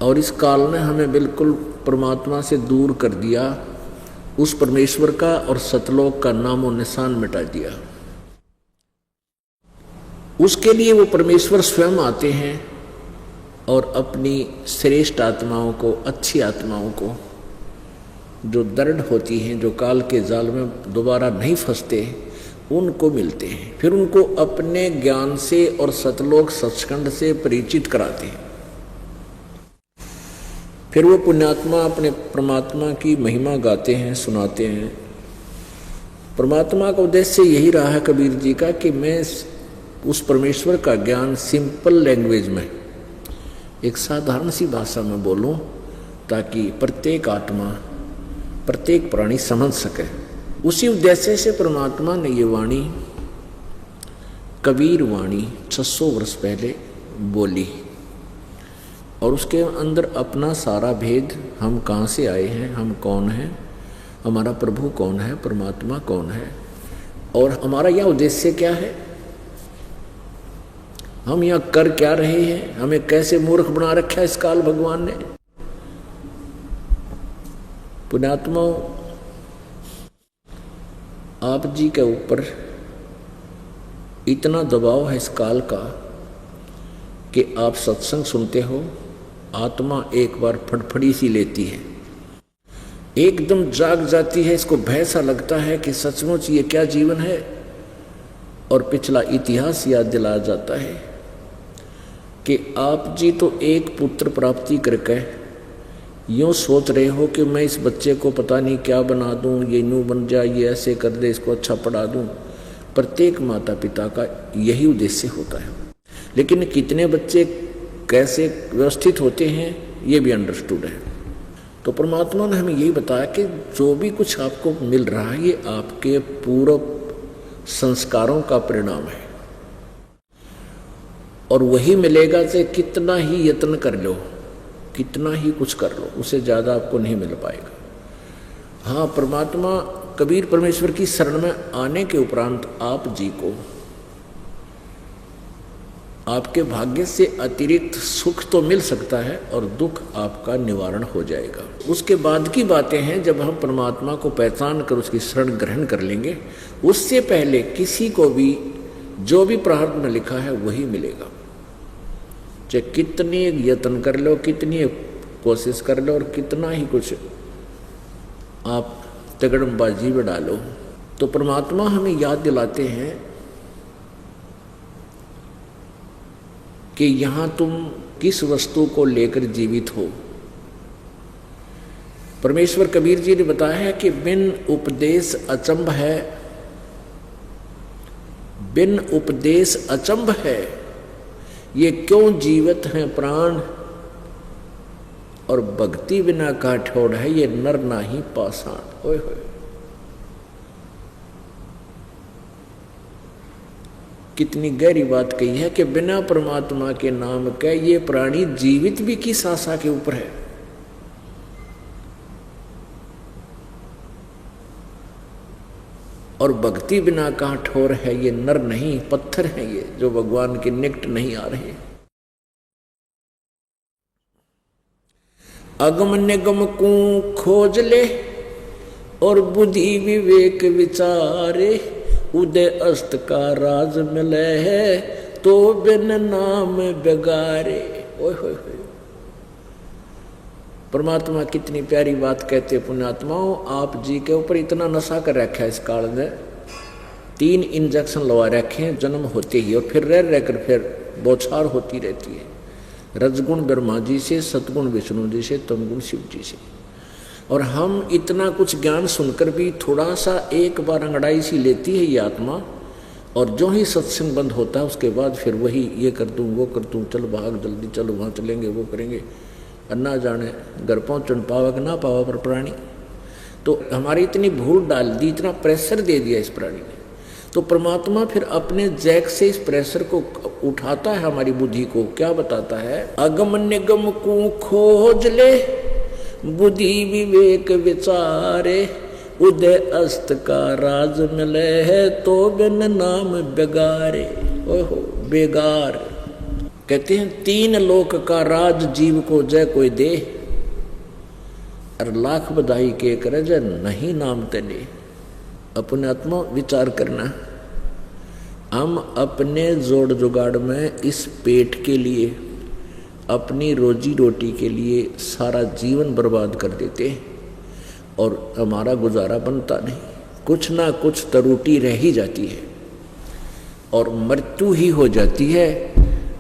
और इस काल ने हमें बिल्कुल परमात्मा से दूर कर दिया, उस परमेश्वर का और सतलोक का नामो निशान मिटा दिया। उसके लिए वो परमेश्वर स्वयं आते हैं और अपनी श्रेष्ठ आत्माओं को, अच्छी आत्माओं को, जो दृढ़ होती हैं, जो काल के जाल में दोबारा नहीं फंसते, उनको मिलते हैं। फिर उनको अपने ज्ञान से और सतलोक सचखंड से परिचित कराते हैं। फिर वो पुण्यात्मा अपने परमात्मा की महिमा गाते हैं, सुनाते हैं। परमात्मा का उद्देश्य यही रहा है कबीर जी का कि मैं उस परमेश्वर का ज्ञान सिंपल लैंग्वेज में, एक साधारण सी भाषा में बोलूं, ताकि प्रत्येक आत्मा, प्रत्येक प्राणी समझ सके। उसी उद्देश्य से परमात्मा ने ये वाणी, कबीर वाणी 600 वर्ष पहले बोली और उसके अंदर अपना सारा भेद, हम कहाँ से आए हैं, हम कौन हैं, हमारा प्रभु कौन है, परमात्मा कौन है और हमारा यह उद्देश्य क्या है, हम यहाँ कर क्या रहे हैं, हमें कैसे मूर्ख बना रखा है इस काल भगवान ने। पुण्यात्माओं, आप जी के ऊपर इतना दबाव है इस काल का कि आप सत्संग सुनते हो, आत्मा एक बार फड़फड़ी सी लेती है, एकदम जाग जाती है, इसको भय सा लगता है कि सचमुच ये क्या जीवन है, और पिछला इतिहास याद दिलाया जाता है कि आप जी तो एक पुत्र प्राप्ति करके यूँ सोच रहे हो कि मैं इस बच्चे को पता नहीं क्या बना दूँ, ये यूँ बन जाए, ये ऐसे कर दे, इसको अच्छा पढ़ा दूँ। प्रत्येक माता पिता का यही उद्देश्य होता है, लेकिन कितने बच्चे कैसे व्यवस्थित होते हैं ये भी अंडरस्टूड है। तो परमात्मा ने हमें यही बताया कि जो भी कुछ आपको मिल रहा है ये आपके पूर्व संस्कारों का परिणाम है, और वही मिलेगा चाहे कितना ही यत्न कर लो, कितना ही कुछ कर लो, उससे ज़्यादा आपको नहीं मिल पाएगा। हाँ, परमात्मा कबीर परमेश्वर की शरण में आने के उपरांत आप जी को आपके भाग्य से अतिरिक्त सुख तो मिल सकता है और दुख आपका निवारण हो जाएगा। उसके बाद की बातें हैं जब हम परमात्मा को पहचान कर उसकी शरण ग्रहण कर लेंगे। उससे पहले किसी को भी जो भी प्रारब्ध में लिखा है वही मिलेगा, चाहे कितनी यत्न कर लो, कितनी कोशिश कर लो और कितना ही कुछ आप तगड़मबाजी में डालो। तो परमात्मा हमें याद दिलाते हैं कि यहाँ तुम किस वस्तु को लेकर जीवित हो। परमेश्वर कबीर जी ने बताया है कि बिन उपदेश अचंभ है, बिन उपदेश अचंभ है, ये क्यों जीवित हैं प्राण, और भक्ति बिना काठौड़ है, ये नर नाही पाषाण। ओए होए, कितनी गहरी बात कही है कि बिना परमात्मा के नाम के ये प्राणी जीवित भी किस आशा के ऊपर है। और भक्ति बिना कहाँ ठोर है, ये नर नहीं पत्थर है, ये जो भगवान के निकट नहीं आ रहे। अगम निगम को खोज ले और बुद्धि विवेक विचारे, उदय अस्त का राज मिले है तो बिन नाम बेगारे। ओए होए होए, परमात्मा कितनी प्यारी बात कहते। पुण्यात्माओं, आप जी के ऊपर इतना नशा कर रखा है इस काल में, 3 इंजेक्शन लगा रखे हैं जन्म होते ही, और फिर रह कर फिर बौछार होती रहती है। रजगुण ब्रह्मा जी से, सतगुण विष्णु जी से, तमगुण शिव जी से। और हम इतना कुछ ज्ञान सुनकर भी थोड़ा सा एक बार अंगड़ाई सी लेती है ये आत्मा, और जो ही सत्संग बंद होता है उसके बाद फिर वही ये कर दूँ, वो कर दूँ, चल भाग जल्दी, चलो वहाँ चलेंगे, वो करेंगे, अन्ना जाने घर पहुँचन पावा कि ना पावा पर प्राणी। तो हमारी इतनी भूल डाल दी, इतना प्रेशर दे दिया इस प्राणी ने। तो परमात्मा फिर अपने जैक से इस प्रेशर को उठाता है, हमारी बुद्धि को क्या बताता है, अगम निगम को खोज ले बुद्धि विवेक विचारे, उदय अस्त का राज मिले है तो बिन नाम बेगारे। ओहो बेगार, कहते हैं 3 लोक का राज जीव को जय कोई दे, और लाख बधाई के करे जय नहीं नाम तेने। अपने आत्मा विचार करना, हम अपने जोड़ जुगाड़ में इस पेट के लिए, अपनी रोजी रोटी के लिए सारा जीवन बर्बाद कर देते और हमारा गुजारा बनता नहीं, कुछ ना कुछ त्रुटि रह ही जाती है और मृत्यु ही हो जाती है।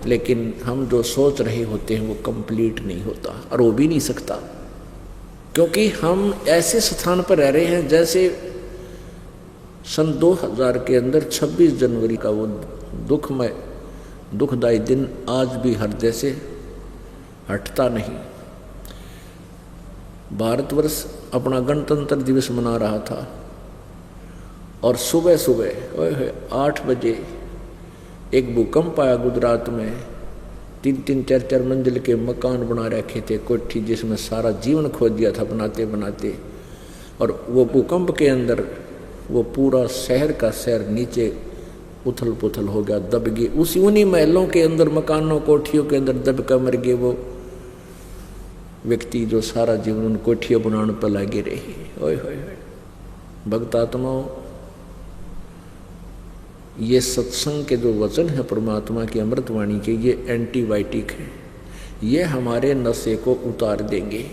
लेकिन हम जो सोच रहे होते हैं वो कंप्लीट नहीं होता, और हो भी नहीं सकता, क्योंकि हम ऐसे स्थान पर रह रहे हैं जैसे सन 2000 के अंदर 26 जनवरी का वो दुखदायी दिन आज भी हृदय से हटता नहीं। भारतवर्ष अपना गणतंत्र दिवस मना रहा था और सुबह सुबह 8 बजे एक भूकंप आया गुजरात में। 3-3, 4-4 मंजिल के मकान बना रखे थे, कोठी, जिसमें सारा जीवन खो दिया था बनाते बनाते। और वो भूकंप के अंदर वो पूरा शहर का शहर नीचे उथल पुथल हो गया, दब गए। उन्हीं महलों के अंदर, मकानों, कोठियों के अंदर दब कर मर गए वो व्यक्ति जो सारा जीवन उन कोठियों बनाने पर लगे रहे। ओए होए भक्त आत्माओं, ये सत्संग के जो वचन है परमात्मा की अमृतवाणी के, ये एंटीबायोटिक है। ये हमारे नशे को उतार देंगे,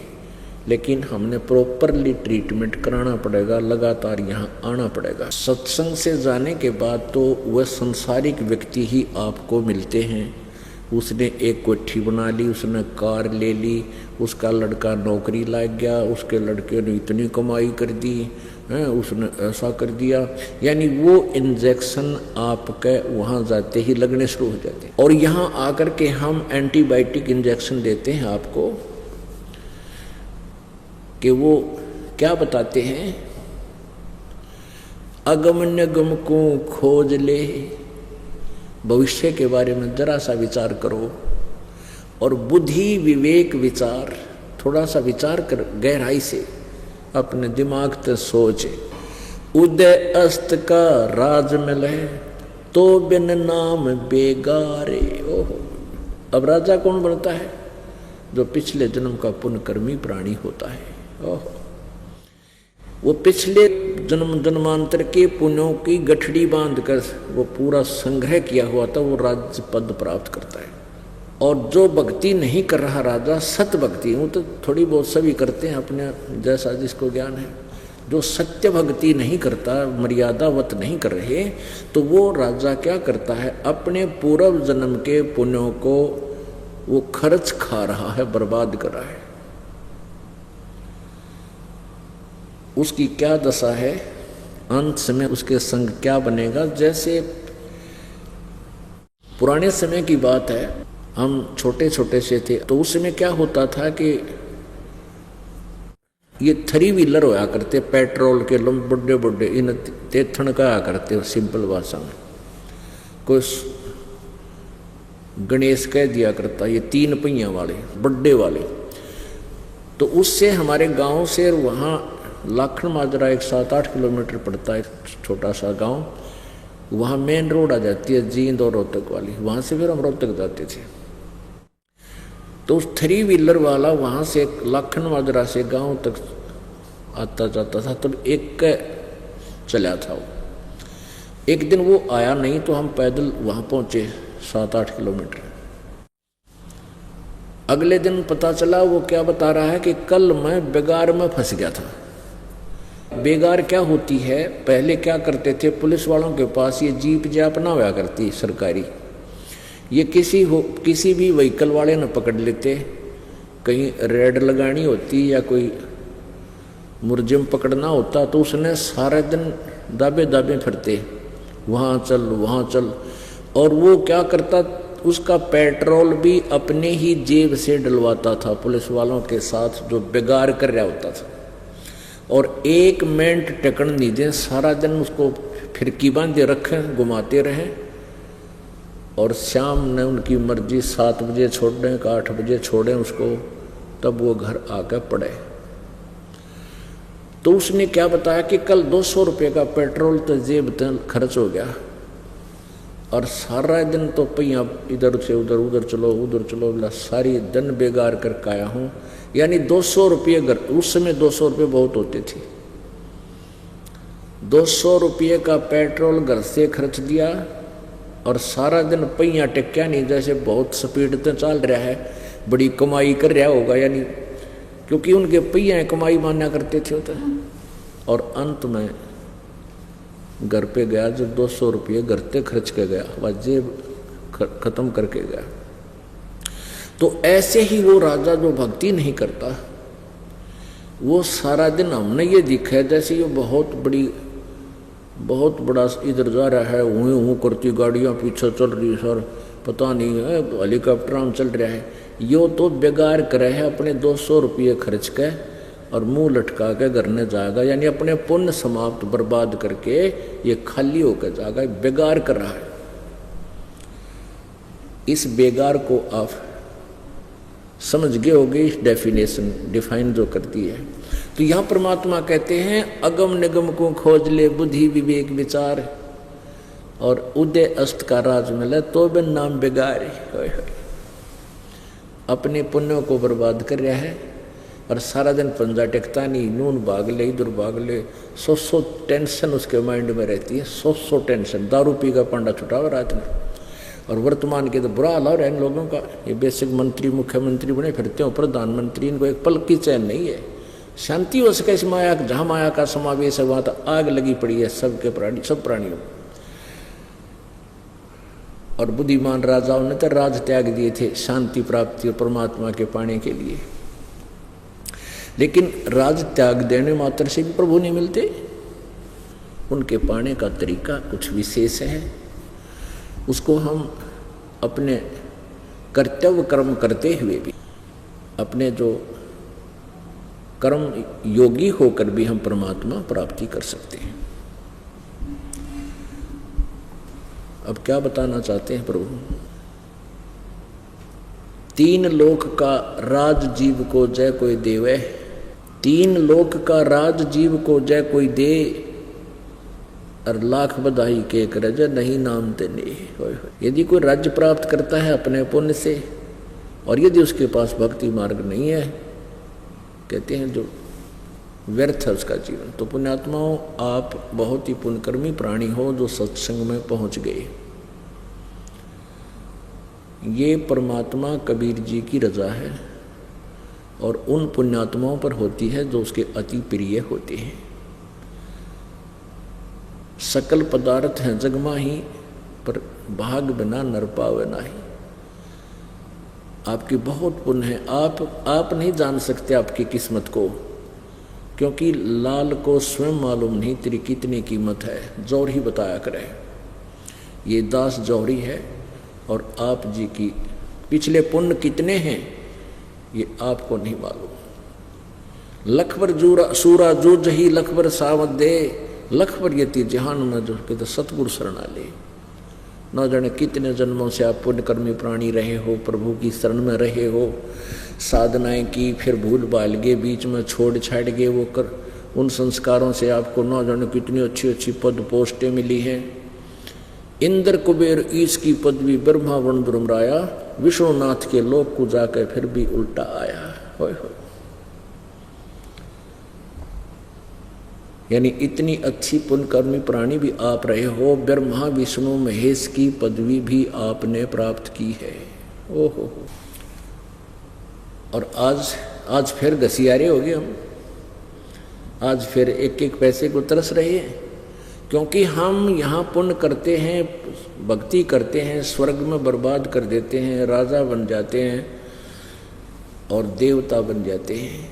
लेकिन हमने प्रॉपरली ट्रीटमेंट कराना पड़ेगा, लगातार यहाँ आना पड़ेगा। सत्संग से जाने के बाद तो वह संसारिक व्यक्ति ही आपको मिलते हैं। उसने एक कोठी बना ली, उसने कार ले ली, उसका लड़का नौकरी लग गया, उसके लड़के ने इतनी कमाई कर दी है, उसने ऐसा कर दिया। यानी वो इंजेक्शन आपके वहाँ जाते ही लगने शुरू हो जाते हैं। और यहाँ आकर के हम एंटीबायोटिक इंजेक्शन देते हैं आपको, कि वो क्या बताते हैं, अगम निगम को खोज ले, भविष्य के बारे में जरा सा विचार करो, और बुद्धि विवेक विचार, थोड़ा सा विचार कर गहराई से अपने दिमाग से सोच। उदय अस्त का राज मिले तो बिन नाम बेगारे। ओहो, अब राजा कौन बनता है? जो पिछले जन्म का पुण्यकर्मी प्राणी होता है। ओहो, वो पिछले जन्मांतर के पुण्यों की गठड़ी बांधकर वो पूरा संग्रह किया हुआ था, वो राज्य पद प्राप्त करता है। और जो भक्ति नहीं कर रहा राजा, सत भक्ति, वो तो थोड़ी बहुत सभी करते हैं अपने जैसा जिसको ज्ञान है। जो सत्य भक्ति नहीं करता, मर्यादावत नहीं कर रहे, तो वो राजा क्या करता है, अपने पूर्व जन्म के पुण्यों को वो खर्च खा रहा है, बर्बाद कर रहा है। उसकी क्या दशा है, अंत समय उसके संग क्या बनेगा। जैसे पुराने समय की बात है, हम छोटे छोटे से थे, तो उस समय क्या होता था कि ये 3 व्हीलर होया करते, पेट्रोल के बड़े बड़े, इन तेथन कहा करते सिंपल भाषा में। कोई गणेश कह दिया करता, ये 3 पहिया वाले बड़े वाले। तो उससे हमारे गांव से वहाँ लाखन माजरा एक 7-8 किलोमीटर पड़ता है, छोटा सा गांव। वहाँ मेन रोड आ जाती है जींद और रोहतक वाली, वहाँ से फिर हम रोहतक जाते थे। तो उस 3 व्हीलर वाला वहाँ से लाखन माजरा से गांव तक आता जाता था। तब एक चला था वो। एक दिन वो आया नहीं, तो हम पैदल वहाँ पहुँचे 7-8 किलोमीटर। अगले दिन पता चला वो क्या बता रहा है कि कल मैं बेगार में फंस गया था। बेगार क्या होती है, पहले क्या करते थे, पुलिस वालों के पास ये जीप जाप ना हुआ करती सरकारी, ये किसी भी व्हीकल वाले न पकड़ लेते। कहीं रेड लगानी होती या कोई मुर्जिम पकड़ना होता, तो उसने सारा दिन दाबे दाबे फिरते, वहाँ चल वहाँ चल। और वो क्या करता, उसका पेट्रोल भी अपने ही जेब से डलवाता था पुलिस वालों के साथ, जो बेगार कर रहा होता था। और 1 मिनट टकन नहीं दे, सारा दिन उसको फिरकी बांधे रखें, घुमाते रहें। और शाम ने उनकी मर्जी 7 बजे छोड़ने का 8 बजे छोड़ें उसको, तब वो घर आकर पड़े। तो उसने क्या बताया कि कल 200 रुपये का पेट्रोल तो जेब खर्च हो गया। और सारा दिन तो पहिया इधर से उधर, उधर चलो उधर चलो, बोला सारी दिन बेगार करके आया हूँ। यानी 200 रुपये घर, उस समय 200 रुपये बहुत होते थे, 200 रुपये का पेट्रोल घर से खर्च दिया और सारा दिन पहिया टेक्या नहीं, जैसे बहुत स्पीड से चल रहा है, बड़ी कमाई कर रहा होगा, यानी क्योंकि उनके पहिया कमाई माना करते थे होता। और अंत में घर पे गया जब 200 रुपये घर से खर्च के गया, वह जेब खत्म करके गया। तो ऐसे ही वो राजा जो भक्ति नहीं करता, वो सारा दिन हमने ये दिखा है जैसे ये बहुत बड़ा इधर जा रहा है, ऊँ करती गाड़ियाँ पीछे चल रही सर, पता नहीं है हेलीकॉप्टर में चल रहा है। यो तो बेगार करे है अपने 200 रुपये खर्च के और मुंह लटका के घर ने जाएगा, यानी अपने पुण्य समाप्त बर्बाद करके ये खाली होकर जाएगा, बेगार कर रहा है। इस बेगार को आप समझ गए होगे, इस डेफिनेशन डिफाइन जो करती है। तो यहाँ परमात्मा कहते हैं अगम निगम को खोज ले बुद्धि विवेक विचार, और उदय अस्त का राज मिले तो बिन नाम बेगार। अपने पुण्यों को बर्बाद कर रहा है और सारा दिन पंजा टेकता नहीं, नून भाग ले इधर भाग ले, 100 टेंशन उसके माइंड में रहती है, 100 टेंशन। दारू पी का पांडा छुटा हुआ रात में। और वर्तमान के तो बुरा हाल हो रहा है इन लोगों का, ये बेसिक मंत्री मुख्यमंत्री बने फिरते हो, प्रधानमंत्री, इनको एक पल की चैन नहीं है, शांति हो सके। इस माया, जहाँ माया का समावेश है वहाँ तो आग लगी पड़ी है सबके प्राणी, सब प्राणियों। और बुद्धिमान राजाओं ने तो राज त्याग दिए थे शांति प्राप्ति और परमात्मा के पाने के लिए। लेकिन राज त्याग देने मात्र से भी प्रभु नहीं मिलते, उनके पाने का तरीका कुछ विशेष है। उसको हम अपने कर्तव्य कर्म करते हुए भी, अपने जो कर्म योगी होकर भी हम परमात्मा प्राप्ति कर सकते हैं। अब क्या बताना चाहते हैं प्रभु? 3 लोक का राज जीव को जय कोई देवे, 3 लोक का राज जीव को जय कोई दे, और लाख बधाई के करे जय नहीं नाम तेने। यदि कोई राज्य प्राप्त करता है अपने पुण्य से, और यदि उसके पास भक्ति मार्ग नहीं है, कहते हैं जो व्यर्थ है उसका जीवन। तो पुण्यात्माओं, आप बहुत ही पुण्यकर्मी प्राणी हो जो सत्संग में पहुंच गए। ये परमात्मा कबीर जी की रजा है और उन पुण्यात्माओं पर होती है जो उसके अति प्रिय होते हैं। सकल पदार्थ हैं जग माही, पर भाग बिना नर पावे नाही। आपकी बहुत पुण्य है, आप नहीं जान सकते आपकी किस्मत को, क्योंकि लाल को स्वयं मालूम नहीं तेरी कितनी कीमत है, जौहरी बताया करे। ये दास जौहरी है और आप जी की पिछले पुण्य कितने हैं ये आपको नहीं मालूम। लखबर जूरा सूरा जो जही लखबर सावत दे, लखबर यति जहान में जो कहते सतगुरु शरणा ले। न जाने कितने जन्मों से आप पुण्यकर्मी प्राणी रहे हो, प्रभु की शरण में रहे हो, साधनाएं की, फिर भूल भाल गए, बीच में छोड़ छाड़ गए वो कर, उन संस्कारों से आपको न जाने कितनी अच्छी अच्छी पद पोस्टें मिली हैं। इंद्र कुबेर ईश की पदवी, ब्रह्मा वरुण ब्रह्मराया, विष्णुनाथ के लोक को जाकर फिर भी उल्टा आया। होय होय। यानी इतनी अच्छी पुण्यकर्मी प्राणी भी आप रहे हो, ब्रह्मा विष्णु महेश की पदवी भी आपने प्राप्त की है। ओहो। और आज फिर घसियारे हो गए हम, आज फिर एक एक पैसे को तरस रहे हैं, क्योंकि हम यहाँ पुण्य करते हैं, भक्ति करते हैं, स्वर्ग में बर्बाद कर देते हैं, राजा बन जाते हैं और देवता बन जाते हैं,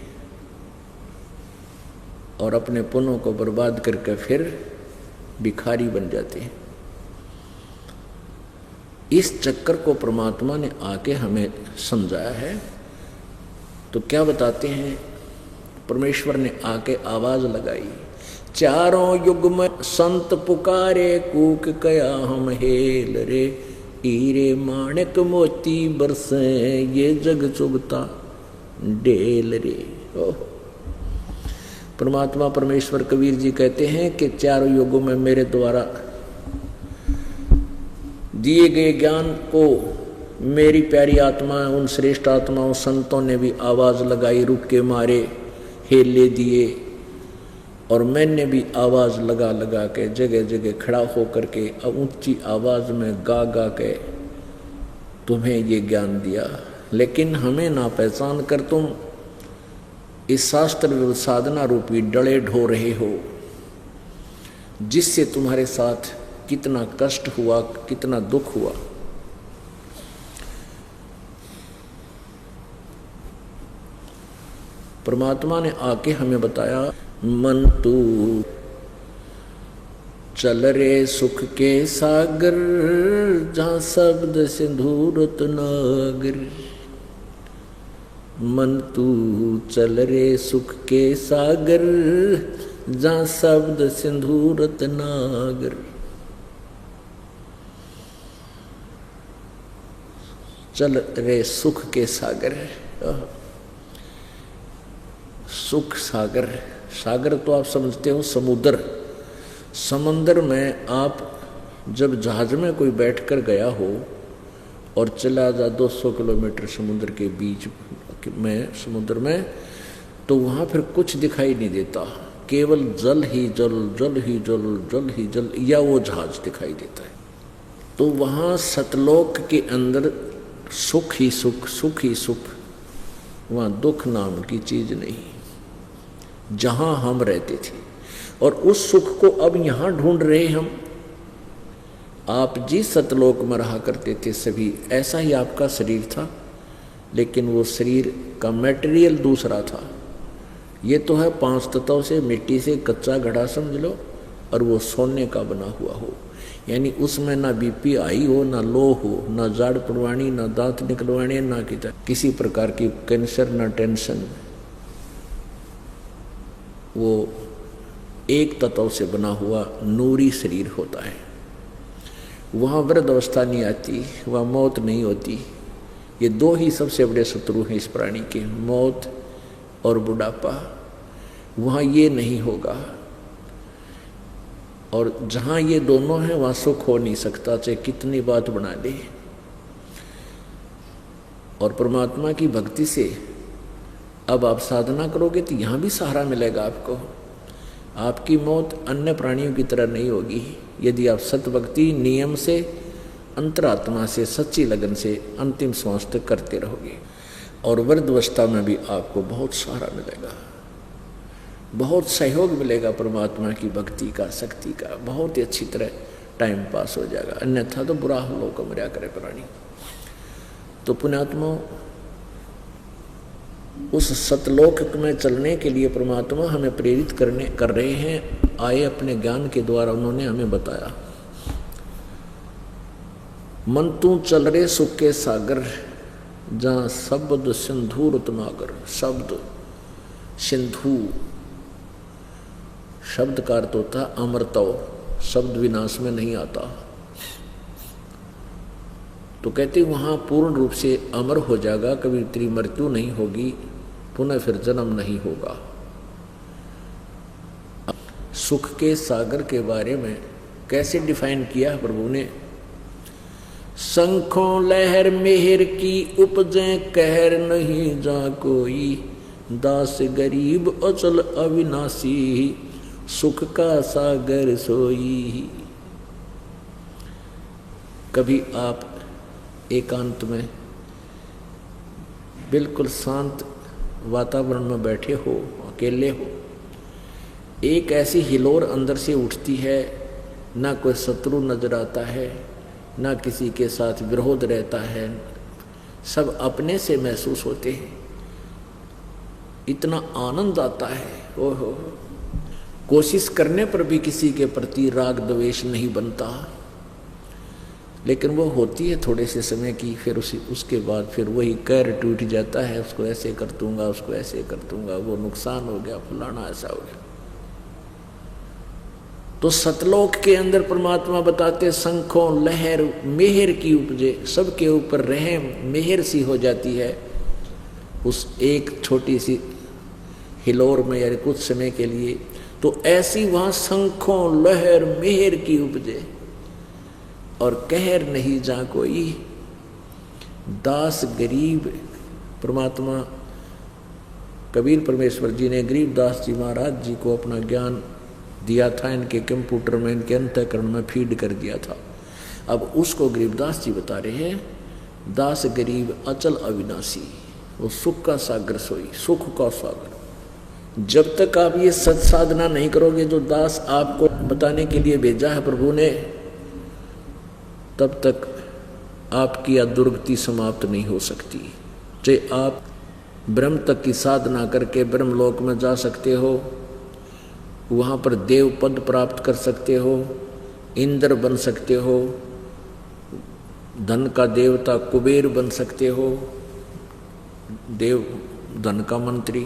और अपने पुण्यों को बर्बाद करके फिर भिखारी बन जाते हैं। इस चक्कर को परमात्मा ने आके हमें समझाया है। तो क्या बताते हैं, परमेश्वर ने आके आवाज लगाई, चारों युग में संत पुकारे, कूक कया हम हेल रे, हीरे माणिक मोती बरसे, ये जग चुगता डेल रे। ओह, परमात्मा परमेश्वर कबीर जी कहते हैं कि चारों युगों में मेरे द्वारा दिए गए ज्ञान को मेरी प्यारी आत्मा, उन श्रेष्ठ आत्माओं संतों ने भी आवाज लगाई, रुक के मारे हेले दिए, और मैंने भी आवाज लगा लगा के जगह जगह खड़ा होकर के ऊंची आवाज में गा गा के तुम्हें ये ज्ञान दिया। लेकिन हमें ना पहचान कर तुम इस शास्त्र साधना रूपी डले ढो रहे हो, जिससे तुम्हारे साथ कितना कष्ट हुआ, कितना दुख हुआ। परमात्मा ने आके हमें बताया, मन तू चल रे सुख के सागर, जहाँ शब्द सिंधूरत नागर। मन तू चल रे सुख के सागर, जहाँ शब्द सिंधूरत नागर। चल रे सुख के सागर। सुख सागर, सागर तो आप समझते हो समुद्र। समंदर में आप जब जहाज में कोई बैठकर गया हो और चला जा 200 किलोमीटर समुद्र के बीच में, समुद्र में, तो वहाँ फिर कुछ दिखाई नहीं देता, केवल जल ही जल, जल ही जल, जल ही जल, या वो जहाज दिखाई देता है। तो वहाँ सतलोक के अंदर सुख ही सुख, सुख ही सुख, वहाँ दुख नाम की चीज नहीं, जहाँ हम रहते थे। और उस सुख को अब यहाँ ढूंढ रहे हम। आप जिस सतलोक में रहा करते थे सभी, ऐसा ही आपका शरीर था, लेकिन वो शरीर का मटेरियल दूसरा था। ये तो है 5 तत्वों से, मिट्टी से कच्चा घड़ा समझ लो, और वो सोने का बना हुआ हो, यानी उसमें ना बीपी आई हो, ना लो हो, ना जाड़ पड़वानी, ना दांत निकलवाने, ना किसी प्रकार की कैंसर, ना टेंशन। वो एक तत्व से बना हुआ नूरी शरीर होता है। वहाँ वृद्ध अवस्था नहीं आती, वहाँ मौत नहीं होती। ये 2 ही सबसे बड़े शत्रु हैं इस प्राणी के, मौत और बुढ़ापा। वहाँ ये नहीं होगा। और जहाँ ये दोनों हैं वहाँ सुख हो नहीं सकता, चाहे कितनी बात बना ले। और परमात्मा की भक्ति से अब आप साधना करोगे तो यहाँ भी सहारा मिलेगा आपको। आपकी मौत अन्य प्राणियों की तरह नहीं होगी, यदि आप सतभक्ति नियम से, अंतरात्मा से, सच्ची लगन से अंतिम श्वास तक करते रहोगे। और वृद्धावस्था में भी आपको बहुत सहारा मिलेगा, बहुत सहयोग मिलेगा परमात्मा की भक्ति का, शक्ति का। बहुत ही अच्छी तरह टाइम पास हो जाएगा, अन्यथा तो बुरा लोग को मर्या करे प्राणी। तो पुण्यात्मा, उस सतलोक में चलने के लिए परमात्मा हमें प्रेरित कर रहे हैं। आए अपने ज्ञान के द्वारा उन्होंने हमें बताया, मन तू चल रे सुख के सागर, जहाँ शब्द सिंधूरत नागर। शब्द सिंधु, शब्द का अर्थ होता अमरतव, शब्द विनाश में नहीं आता। तो कहते वहाँ पूर्ण रूप से अमर हो जाएगा, कभी तेरी मृत्यु नहीं होगी, पुनः फिर जन्म नहीं होगा। सुख के सागर के बारे में कैसे डिफाइन किया प्रभु ने? शंखों लहर मेहर की उपजे, कहर नहीं जा कोई, दास गरीब अचल अविनाशी, सुख का सागर सोई। कभी आप एकांत में बिल्कुल शांत वातावरण में बैठे हो, अकेले हो, एक ऐसी हिलोर अंदर से उठती है, ना कोई शत्रु नजर आता है, ना किसी के साथ विरोध रहता है, सब अपने से महसूस होते हैं। इतना आनंद आता है, ओहो। कोशिश करने पर भी किसी के प्रति राग द्वेष नहीं बनता, लेकिन वो होती है थोड़े से समय की, फिर उसके बाद फिर वही कैर टूट जाता है, उसको ऐसे कर दूंगा, उसको ऐसे कर दूंगा, वो नुकसान हो गया, फलाना ऐसा हो गया। तो सतलोक के अंदर परमात्मा बताते, शंखों लहर मेहर की उपजे, सबके ऊपर रहम मेहर सी हो जाती है उस एक छोटी सी हिलोर में, यानी कुछ समय के लिए। तो ऐसी वहां शंखों लहर मेहर की उपजे, और कहर नहीं जा कोई। दास गरीब, परमात्मा कबीर परमेश्वर जी ने गरीबदास जी महाराज जी को अपना ज्ञान दिया था, इनके कंप्यूटर में, इनके अंतःकरण में फीड कर दिया था। अब उसको गरीबदास जी बता रहे हैं, दास गरीब अचल अविनाशी, वो सुख का सागर सोई, सुख का सागर। जब तक आप ये सत साधना नहीं करोगे जो दास आपको बताने के लिए भेजा है प्रभु ने, तब तक आपकी दुर्गति समाप्त नहीं हो सकती। चाहे आप ब्रह्म तक की साधना करके ब्रह्मलोक में जा सकते हो, वहाँ पर देव पद प्राप्त कर सकते हो, इंद्र बन सकते हो, धन का देवता कुबेर बन सकते हो, देव धन का मंत्री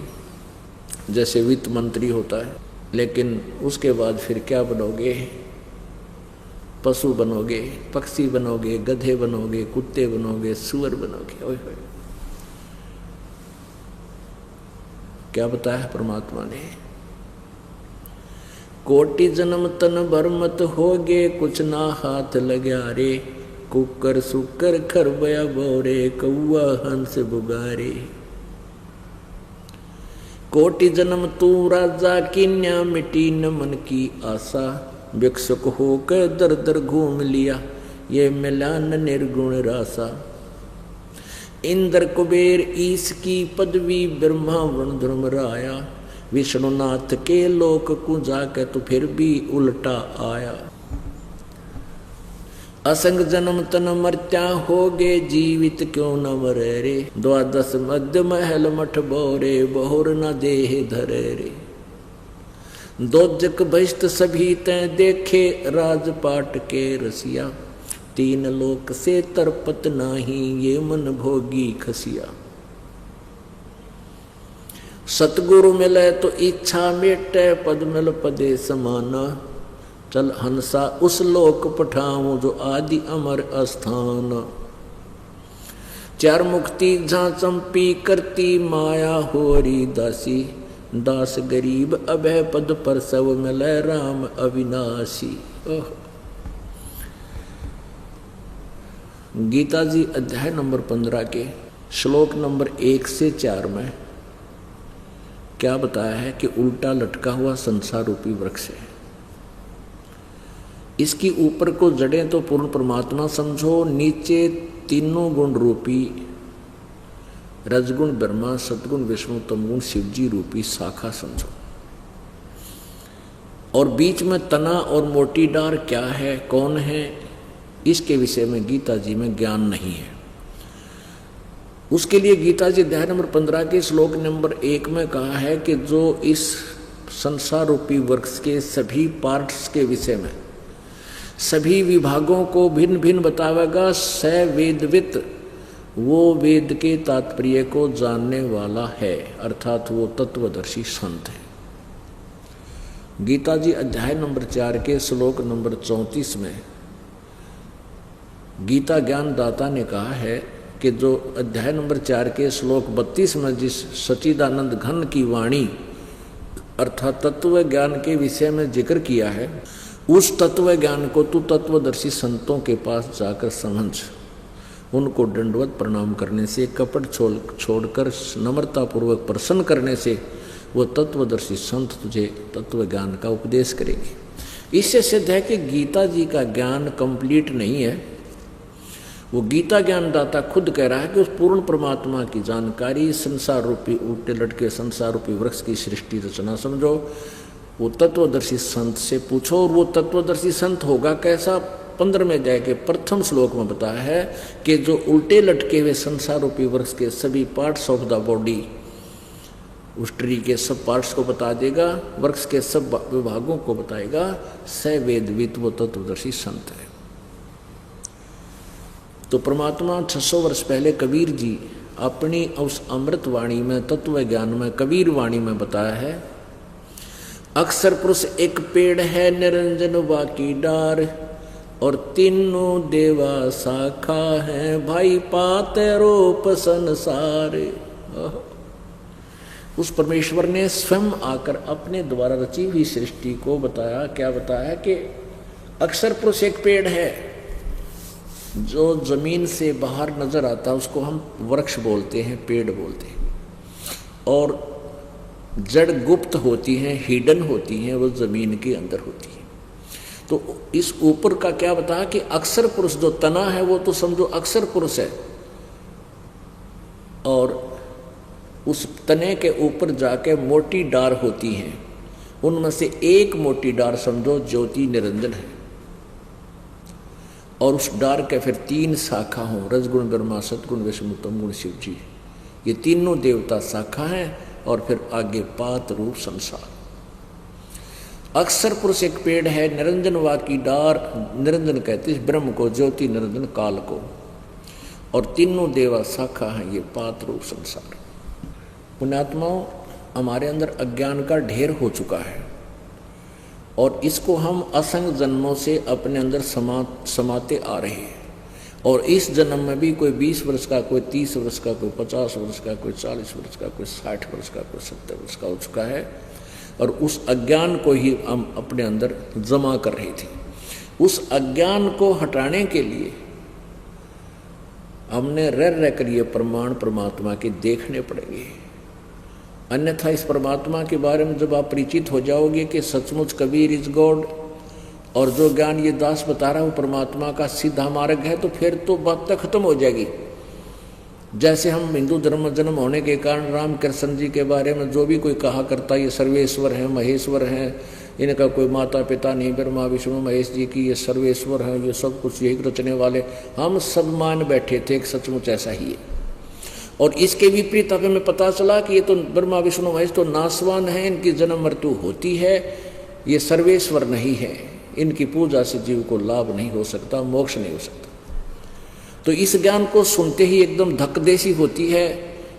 जैसे वित्त मंत्री होता है। लेकिन उसके बाद फिर क्या बनोगे? पशु बनोगे, पक्षी बनोगे, गधे बनोगे, कुत्ते बनोगे, सुअर बनोगे। ओए होए, क्या बताया परमात्मा ने? कोटि जन्म तन भर मत होगे, कुछ ना हाथ लग्या रे, कुकर सुकर खरबया बोरे, कौआ हंस बुगारे। कोटि जन्म तू राजा कीन्या, मिटी न मन की आशा, भिक्षुक होकर दर दर घूम लिया, ये मिला न निर्गुण रासा। इंद्र कुबेर ईश की पदवी, ब्रह्मा वरुण ध्रुव राया, विष्णुनाथ के लोक को जाके तो फिर भी उल्टा आया। असंग जन्म तन मर्त्या होगे, जीवित क्यों न मरे रे, द्वादश मध्य महल मठ बोरे, बहुर न देह धरे रे। दोजक बहिष्ट सभी तय देखे, राजपाट के रसिया, तीन लोक से तरपत नाही, ये मन भोगी खसिया। सतगुरु मिले तो इच्छा मेटे, पद मिल पदे समाना, चल हंसा उस लोक पठाऊं जो आदि अमर अस्थान। चार मुक्ति जहाँ चंपी करती, माया होरी दासी, दास गरीब अभय पद पर सब मिले, राम अविनाशी। गीता जी अध्याय नंबर 15 के श्लोक नंबर 1 से 4 में क्या बताया है कि उल्टा लटका हुआ संसार रूपी वृक्ष है। इसकी ऊपर को जड़ें तो पूर्ण परमात्मा समझो, नीचे तीनों गुण रूपी रजगुण ब्रह्मा, सतगुण विष्णु, तमगुण शिवजी रूपी शाखा समझो, और बीच में तना और मोटी डार क्या है, कौन है, इसके विषय में गीता जी में ज्ञान नहीं है। उसके लिए गीता जी अध्याय नंबर 15 के श्लोक नंबर 1 में कहा है कि जो इस संसार रूपी वृक्ष के सभी पार्ट्स के विषय में, सभी विभागों को भिन्न भिन्न बतावेगा, स वेदवित, वो वेद के तात्पर्य को जानने वाला है, अर्थात वो तत्वदर्शी संत है। गीता जी अध्याय नंबर 4 के श्लोक नंबर 34 में गीता ज्ञान दाता ने कहा है कि जो अध्याय नंबर 4 के श्लोक 32 में जिस सच्चिदानंद घन की वाणी अर्थात तत्व ज्ञान के विषय में जिक्र किया है, उस तत्व ज्ञान को तू तत्वदर्शी संतों के पास जाकर समझ, उनको दंडवत प्रणाम करने से, कपट छोड़कर नम्रतापूर्वक प्रसन्न करने से वो तत्वदर्शी संत तुझे तत्व ज्ञान का उपदेश करेंगे। इससे सिद्ध है कि गीता जी का ज्ञान कंप्लीट नहीं है। वो गीता ज्ञान दाता खुद कह रहा है कि उस पूर्ण परमात्मा की जानकारी, संसार रूपी उल्टे लटके संसार रूपी वृक्ष की सृष्टि रचना समझो, वो तत्वदर्शी संत से पूछो। और वो तत्वदर्शी संत होगा कैसा? 15वें अध्याय के प्रथम श्लोक में बताया है कि जो उल्टे लटके हुए संसार रूपी वृक्ष के सभी पार्ट्स ऑफ द बॉडी, उस ट्री के सब पार्ट्स को बता देगा, वृक्ष के सब विभागों को बताएगा, स वेदवित वो तत्वदर्शी संत है। तो परमात्मा 600 वर्ष पहले कबीर जी अपनी उस अमृत वाणी में, तत्व ज्ञान में, कबीर वाणी में बताया है, अक्षर पुरुष एक पेड़ है, निरंजन बाकी डार, और तीनों देवा शाखा है, भाई पाते रूप संसार। उस परमेश्वर ने स्वयं आकर अपने द्वारा रची हुई सृष्टि को बताया। क्या बताया कि अक्षर पुरुष एक पेड़ है, जो जमीन से बाहर नजर आता है उसको हम वृक्ष बोलते हैं, पेड़ बोलते हैं। और जड़ गुप्त होती हैं, हिडन होती हैं, वो जमीन के अंदर होती है। तो इस ऊपर का क्या बताया कि अक्षर पुरुष जो तना है वो तो समझो अक्षर पुरुष है, और उस तने के ऊपर जाके मोटी डार होती हैं, उनमें से एक मोटी डार समझो ज्योति निरंजन है, और उस डार के फिर 3 शाखा हों, रजगुण ब्रह्मा, सतगुण विष्णु, तमगुण शिव जी। ये तीनों देवता शाखा हैं, और फिर आगे पात रूप संसार। अक्षर पुरुष एक पेड़ है, निरंजन वा की डार, निरंजन कहते हैं ब्रह्म को, ज्योति निरंजन काल को, और तीनों देवा शाखा हैं ये पात रूप संसार। पुण्यात्माओं, हमारे अंदर अज्ञान का ढेर हो चुका है, और इसको हम असंग जन्मों से अपने अंदर समाते आ रहे हैं। और इस जन्म में भी कोई 20 वर्ष का, कोई 30 वर्ष का, कोई 50 वर्ष का, कोई 40 वर्ष का, कोई 60 वर्ष का, कोई 70 वर्ष का हो चुका है, और उस अज्ञान को ही हम अपने अंदर जमा कर रहे थे। उस अज्ञान को हटाने के लिए हमने रह कर ये प्रमाण परमात्मा के देखने पड़ेंगे। अन्यथा इस परमात्मा के बारे में जब आप परिचित हो जाओगे कि सचमुच कबीर इज गॉड, और जो ज्ञान ये दास बता रहा है वो परमात्मा का सीधा मार्ग है, तो फिर तो बात खत्म हो जाएगी। जैसे हम हिंदू धर्म में जन्म होने के कारण राम कृष्ण जी के बारे में जो भी कोई कहा करता ये सर्वेश्वर हैं, महेश्वर हैं, इनका कोई माता पिता नहीं, ब्रह्मा विष्णु महेश जी की ये सर्वेश्वर हैं, ये सब कुछ यही रचने वाले, हम सब मान बैठे थे कि सचमुच ऐसा ही है। और इसके विपरीत अब हमें पता चला कि ये तो ब्रह्मा विष्णु महेश तो नासवान है, इनकी जन्म मृत्यु होती है, ये सर्वेश्वर नहीं है, इनकी पूजा से जीव को लाभ नहीं हो सकता, मोक्ष नहीं हो सकता। तो इस ज्ञान को सुनते ही एकदम धक्कदेसी होती है,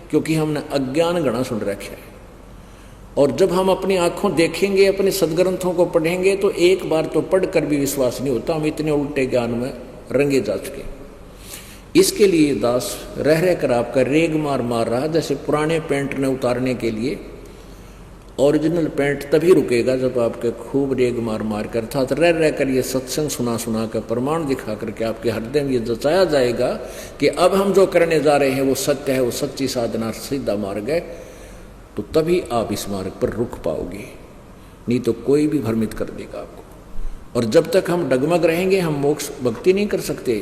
क्योंकि हमने अज्ञान घना सुन रखा है। और जब हम अपनी आंखों देखेंगे, अपने सदग्रंथों को पढ़ेंगे, तो एक बार तो पढ़कर भी विश्वास नहीं होता, हम इतने उल्टे ज्ञान में रंगे जा चुके। इसके लिए दास रह कर आपका रेग मार रहा, जैसे पुराने पेंट ने उतारने के लिए ओरिजिनल पेंट तभी रुकेगा जब आपके खूब रेग मार कर, अर्थात रह कर ये सत्संग सुना कर, प्रमाण दिखा करके आपके हृदय में ये जचाया जाएगा कि अब हम जो करने जा रहे हैं वो सत्य है, वो सच्ची साधना, सीधा मार्ग है, तो तभी आप इस मार्ग पर रुक पाओगे, नहीं तो कोई भी भ्रमित कर देगा आपको। और जब तक हम डगमग रहेंगे हम मोक्ष भक्ति नहीं कर सकते।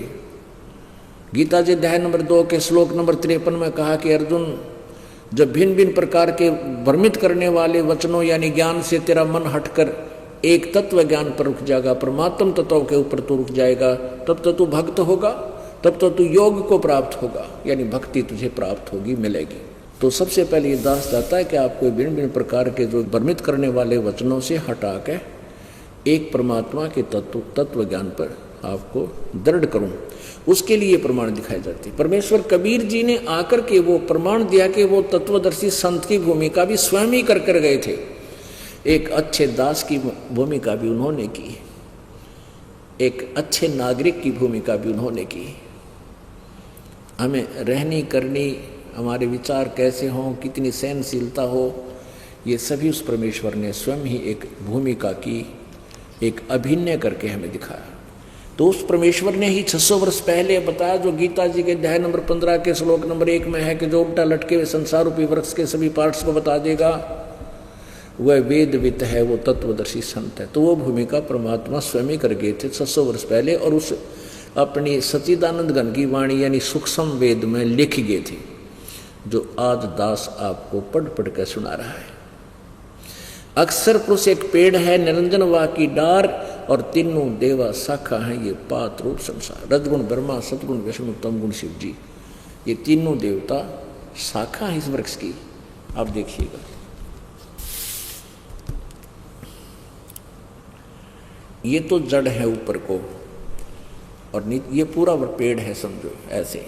गीता जी अध्याय नंबर 2 के श्लोक नंबर 53 में कहा कि अर्जुन, जब भिन्न भिन्न प्रकार के भ्रमित करने वाले वचनों यानी ज्ञान से तेरा मन हटकर एक तत्व ज्ञान पर रुक जाएगा, परमात्म तत्व के ऊपर तू रुक जाएगा, तब तो तू भक्त होगा, तब तो तू योग को प्राप्त होगा, यानी भक्ति तुझे प्राप्त होगी, मिलेगी। तो सबसे पहले ये दास चाहता है कि आपको भिन्न भिन्न प्रकार के जो भ्रमित करने वाले वचनों से हटा के एक परमात्मा के तत्व ज्ञान पर आपको दृढ़ करूं। उसके लिए प्रमाण दिखाई जाती। परमेश्वर कबीर जी ने आकर के वो प्रमाण दिया कि वो तत्वदर्शी संत की भूमिका भी स्वयं ही कर गए थे। एक अच्छे दास की भूमिका भी उन्होंने की, एक अच्छे नागरिक की भूमिका भी उन्होंने की। हमें रहनी करनी, हमारे विचार कैसे हों, कितनी सहनशीलता हो, ये सभी उस परमेश्वर ने स्वयं ही एक भूमिका की, एक अभिनय करके हमें दिखाया। तो उस परमेश्वर ने ही 600 वर्ष पहले बताया, जो गीता जी के अध्याय नंबर 15 के श्लोक नंबर 1 में है कि जो उल्टा लटके हुए संसार रूपी वृक्ष के सभी पार्ट्स को बता देगा, वह वेदवित है, वो तत्वदर्शी संत है। तो वो भूमिका परमात्मा स्वयं ही कर गए थे 600 वर्ष पहले, और उस अपनी सच्चिदानंद घन की वाणी यानी सूक्ष्म वेद में लिख गए थे, जो आज दास आपको पढ़ कर सुना रहा है। अक्षर पुरुष एक पेड़ है, निरंजन वा की डार, और तीनों देवा शाखा हैं ये पात रूप संसार। रजगुण ब्रह्मा, सतगुण विष्णु, तमगुण शिव जी, ये तीनों देवता शाखा है इस वृक्ष की। आप देखिएगा, ये तो जड़ है ऊपर को, और ये पूरा पेड़ है समझो ऐसे।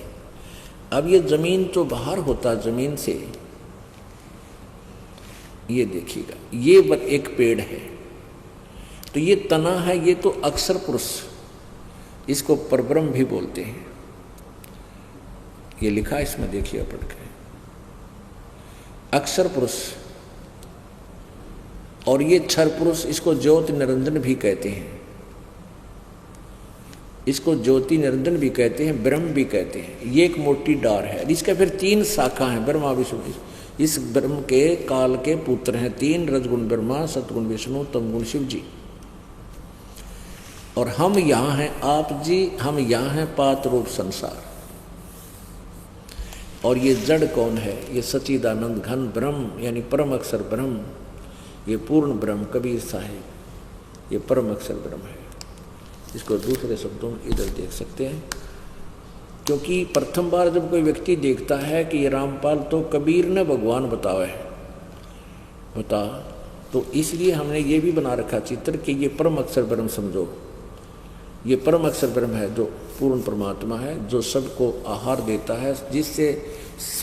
अब ये जमीन तो बाहर होता, जमीन से ये देखिएगा, ये एक पेड़ है, तो ये तना है, ये तो अक्षर पुरुष, इसको परब्रह्म भी बोलते हैं। ये लिखा इसमें देखिए पढ़ के, अक्षर पुरुष। और ये क्षर पुरुष, इसको ज्योति निरंजन भी कहते हैं। इसको ज्योति निरंजन भी कहते हैं, ब्रह्म भी कहते हैं। ये एक मोटी डार है। इसका फिर 3 शाखा हैं, ब्रह्मा विष्णु। इस ब्रह्म के काल के पुत्र हैं 3, रजगुण ब्रह्मा, सतगुण विष्णु, तमगुण शिव जी। और हम यहाँ हैं, आप जी, हम यहाँ हैं पात रूप संसार। और ये जड़ कौन है? ये सच्चिदानंद घन ब्रह्म, यानी परम अक्षर ब्रह्म, ये पूर्ण ब्रह्म। कबीर साहिब, ये परम अक्षर ब्रह्म है। इसको दूसरे शब्दों में इधर देख सकते हैं, क्योंकि प्रथम बार जब कोई व्यक्ति देखता है कि ये रामपाल तो कबीर ने भगवान बतावा है बता, तो इसलिए हमने ये भी बना रखा चित्र कि ये परम अक्षर ब्रह्म समझो। ये परम अक्षर ब्रह्म है जो पूर्ण परमात्मा है, जो सबको आहार देता है, जिससे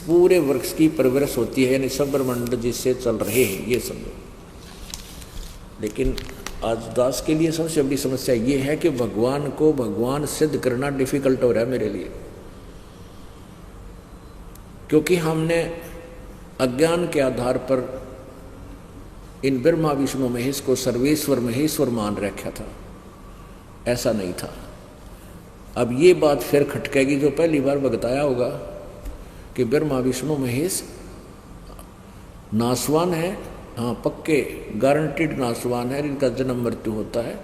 पूरे वृक्ष की परवरिश होती है, यानी सब ब्रह्मांड जिससे चल रहे हैं, ये समझो। लेकिन आज दास के लिए सबसे बड़ी समस्या ये है कि भगवान को भगवान सिद्ध करना डिफिकल्ट हो रहा है मेरे लिए, क्योंकि हमने अज्ञान के आधार पर इन ब्रह्मा विष्णु महेश को सर्वेश्वर महेश्वर मान रखा था। ऐसा नहीं था। अब ये बात फिर खटकेगी जो पहली बार बताया होगा कि ब्रह्मा विष्णु महेश नासवान है। हाँ, पक्के गारंटीड नासवान है, इनका जन्म मृत्यु होता है,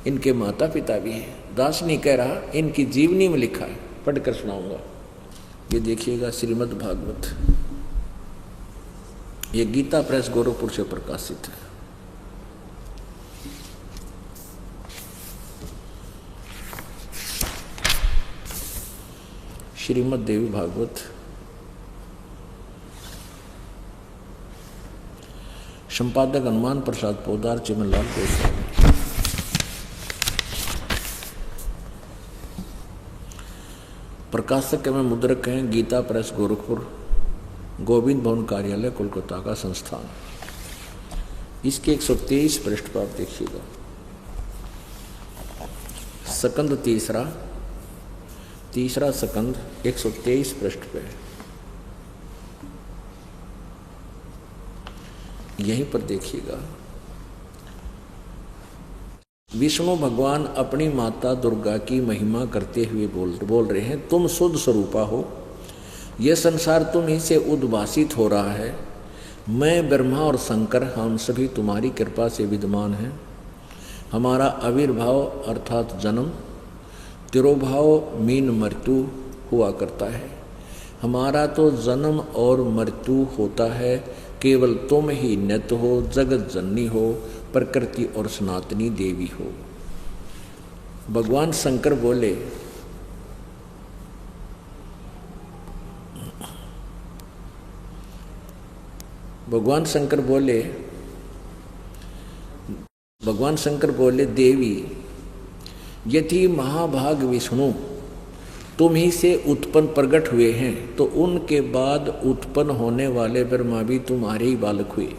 इनके माता पिता भी हैं। दास नहीं कह रहा, इनकी जीवनी में लिखा है, पढ़कर सुनाऊंगा। ये देखिएगा श्रीमद् भागवत, ये गीता प्रेस गोरखपुर से प्रकाशित है। श्रीमद् देवी भागवत, संपादक हनुमान प्रसाद पोदार, चिमनलाल गोस्वामी। प्रकाशक में मुद्रक हैं गीता प्रेस गोरखपुर, गोविंद भवन कार्यालय कोलकाता का संस्थान। इसके 123 पृष्ठ पर आप देखिएगा, सकंद तीसरा सकंद 123 पृष्ठ पे, यहीं पर देखिएगा। विष्णु भगवान अपनी माता दुर्गा की महिमा करते हुए बोल रहे हैं, तुम शुद्ध स्वरूपा हो, यह संसार तुम ही से उद्भासित हो रहा है। मैं ब्रह्मा और शंकर हम सभी तुम्हारी कृपा से विद्यमान हैं। हमारा आविर्भाव अर्थात जन्म, तिरोभाव मीन मृत्यु हुआ करता है। हमारा तो जन्म और मृत्यु होता है, केवल तुम ही नित्य हो, जगत जननी हो, प्रकृति और सनातनी देवी हो। भगवान शंकर बोले, भगवान शंकर बोले देवी, यदि महाभाग विष्णु तुम ही से उत्पन्न प्रकट हुए हैं, तो उनके बाद उत्पन्न होने वाले ब्रह्मा भी तुम्हारे ही बालक हुए।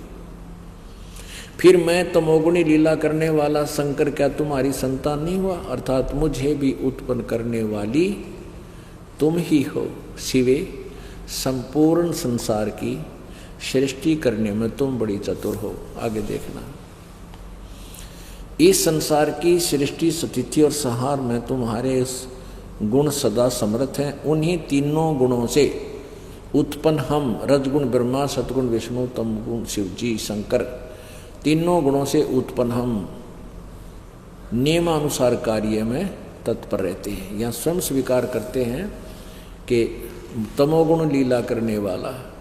फिर मैं तमोगुणी लीला करने वाला शंकर क्या तुम्हारी संतान नहीं हुआ? अर्थात मुझे भी उत्पन्न करने वाली तुम ही हो। शिवे, संपूर्ण संसार की सृष्टि करने में तुम बड़ी चतुर हो। आगे देखना, इस संसार की सृष्टि, स्थिति और संहार में तुम्हारे गुण सदा समर्थ हैं। उन्हीं तीनों गुणों से उत्पन्न हम रजगुण ब्रह्मा, सतगुण विष्णु, तमगुण शिव जी शंकर, तीनों गुणों से उत्पन्न हम नियमानुसार कार्य में तत्पर रहते हैं। यहाँ स्वयं स्वीकार करते हैं कि तमोगुण लीला करने वाला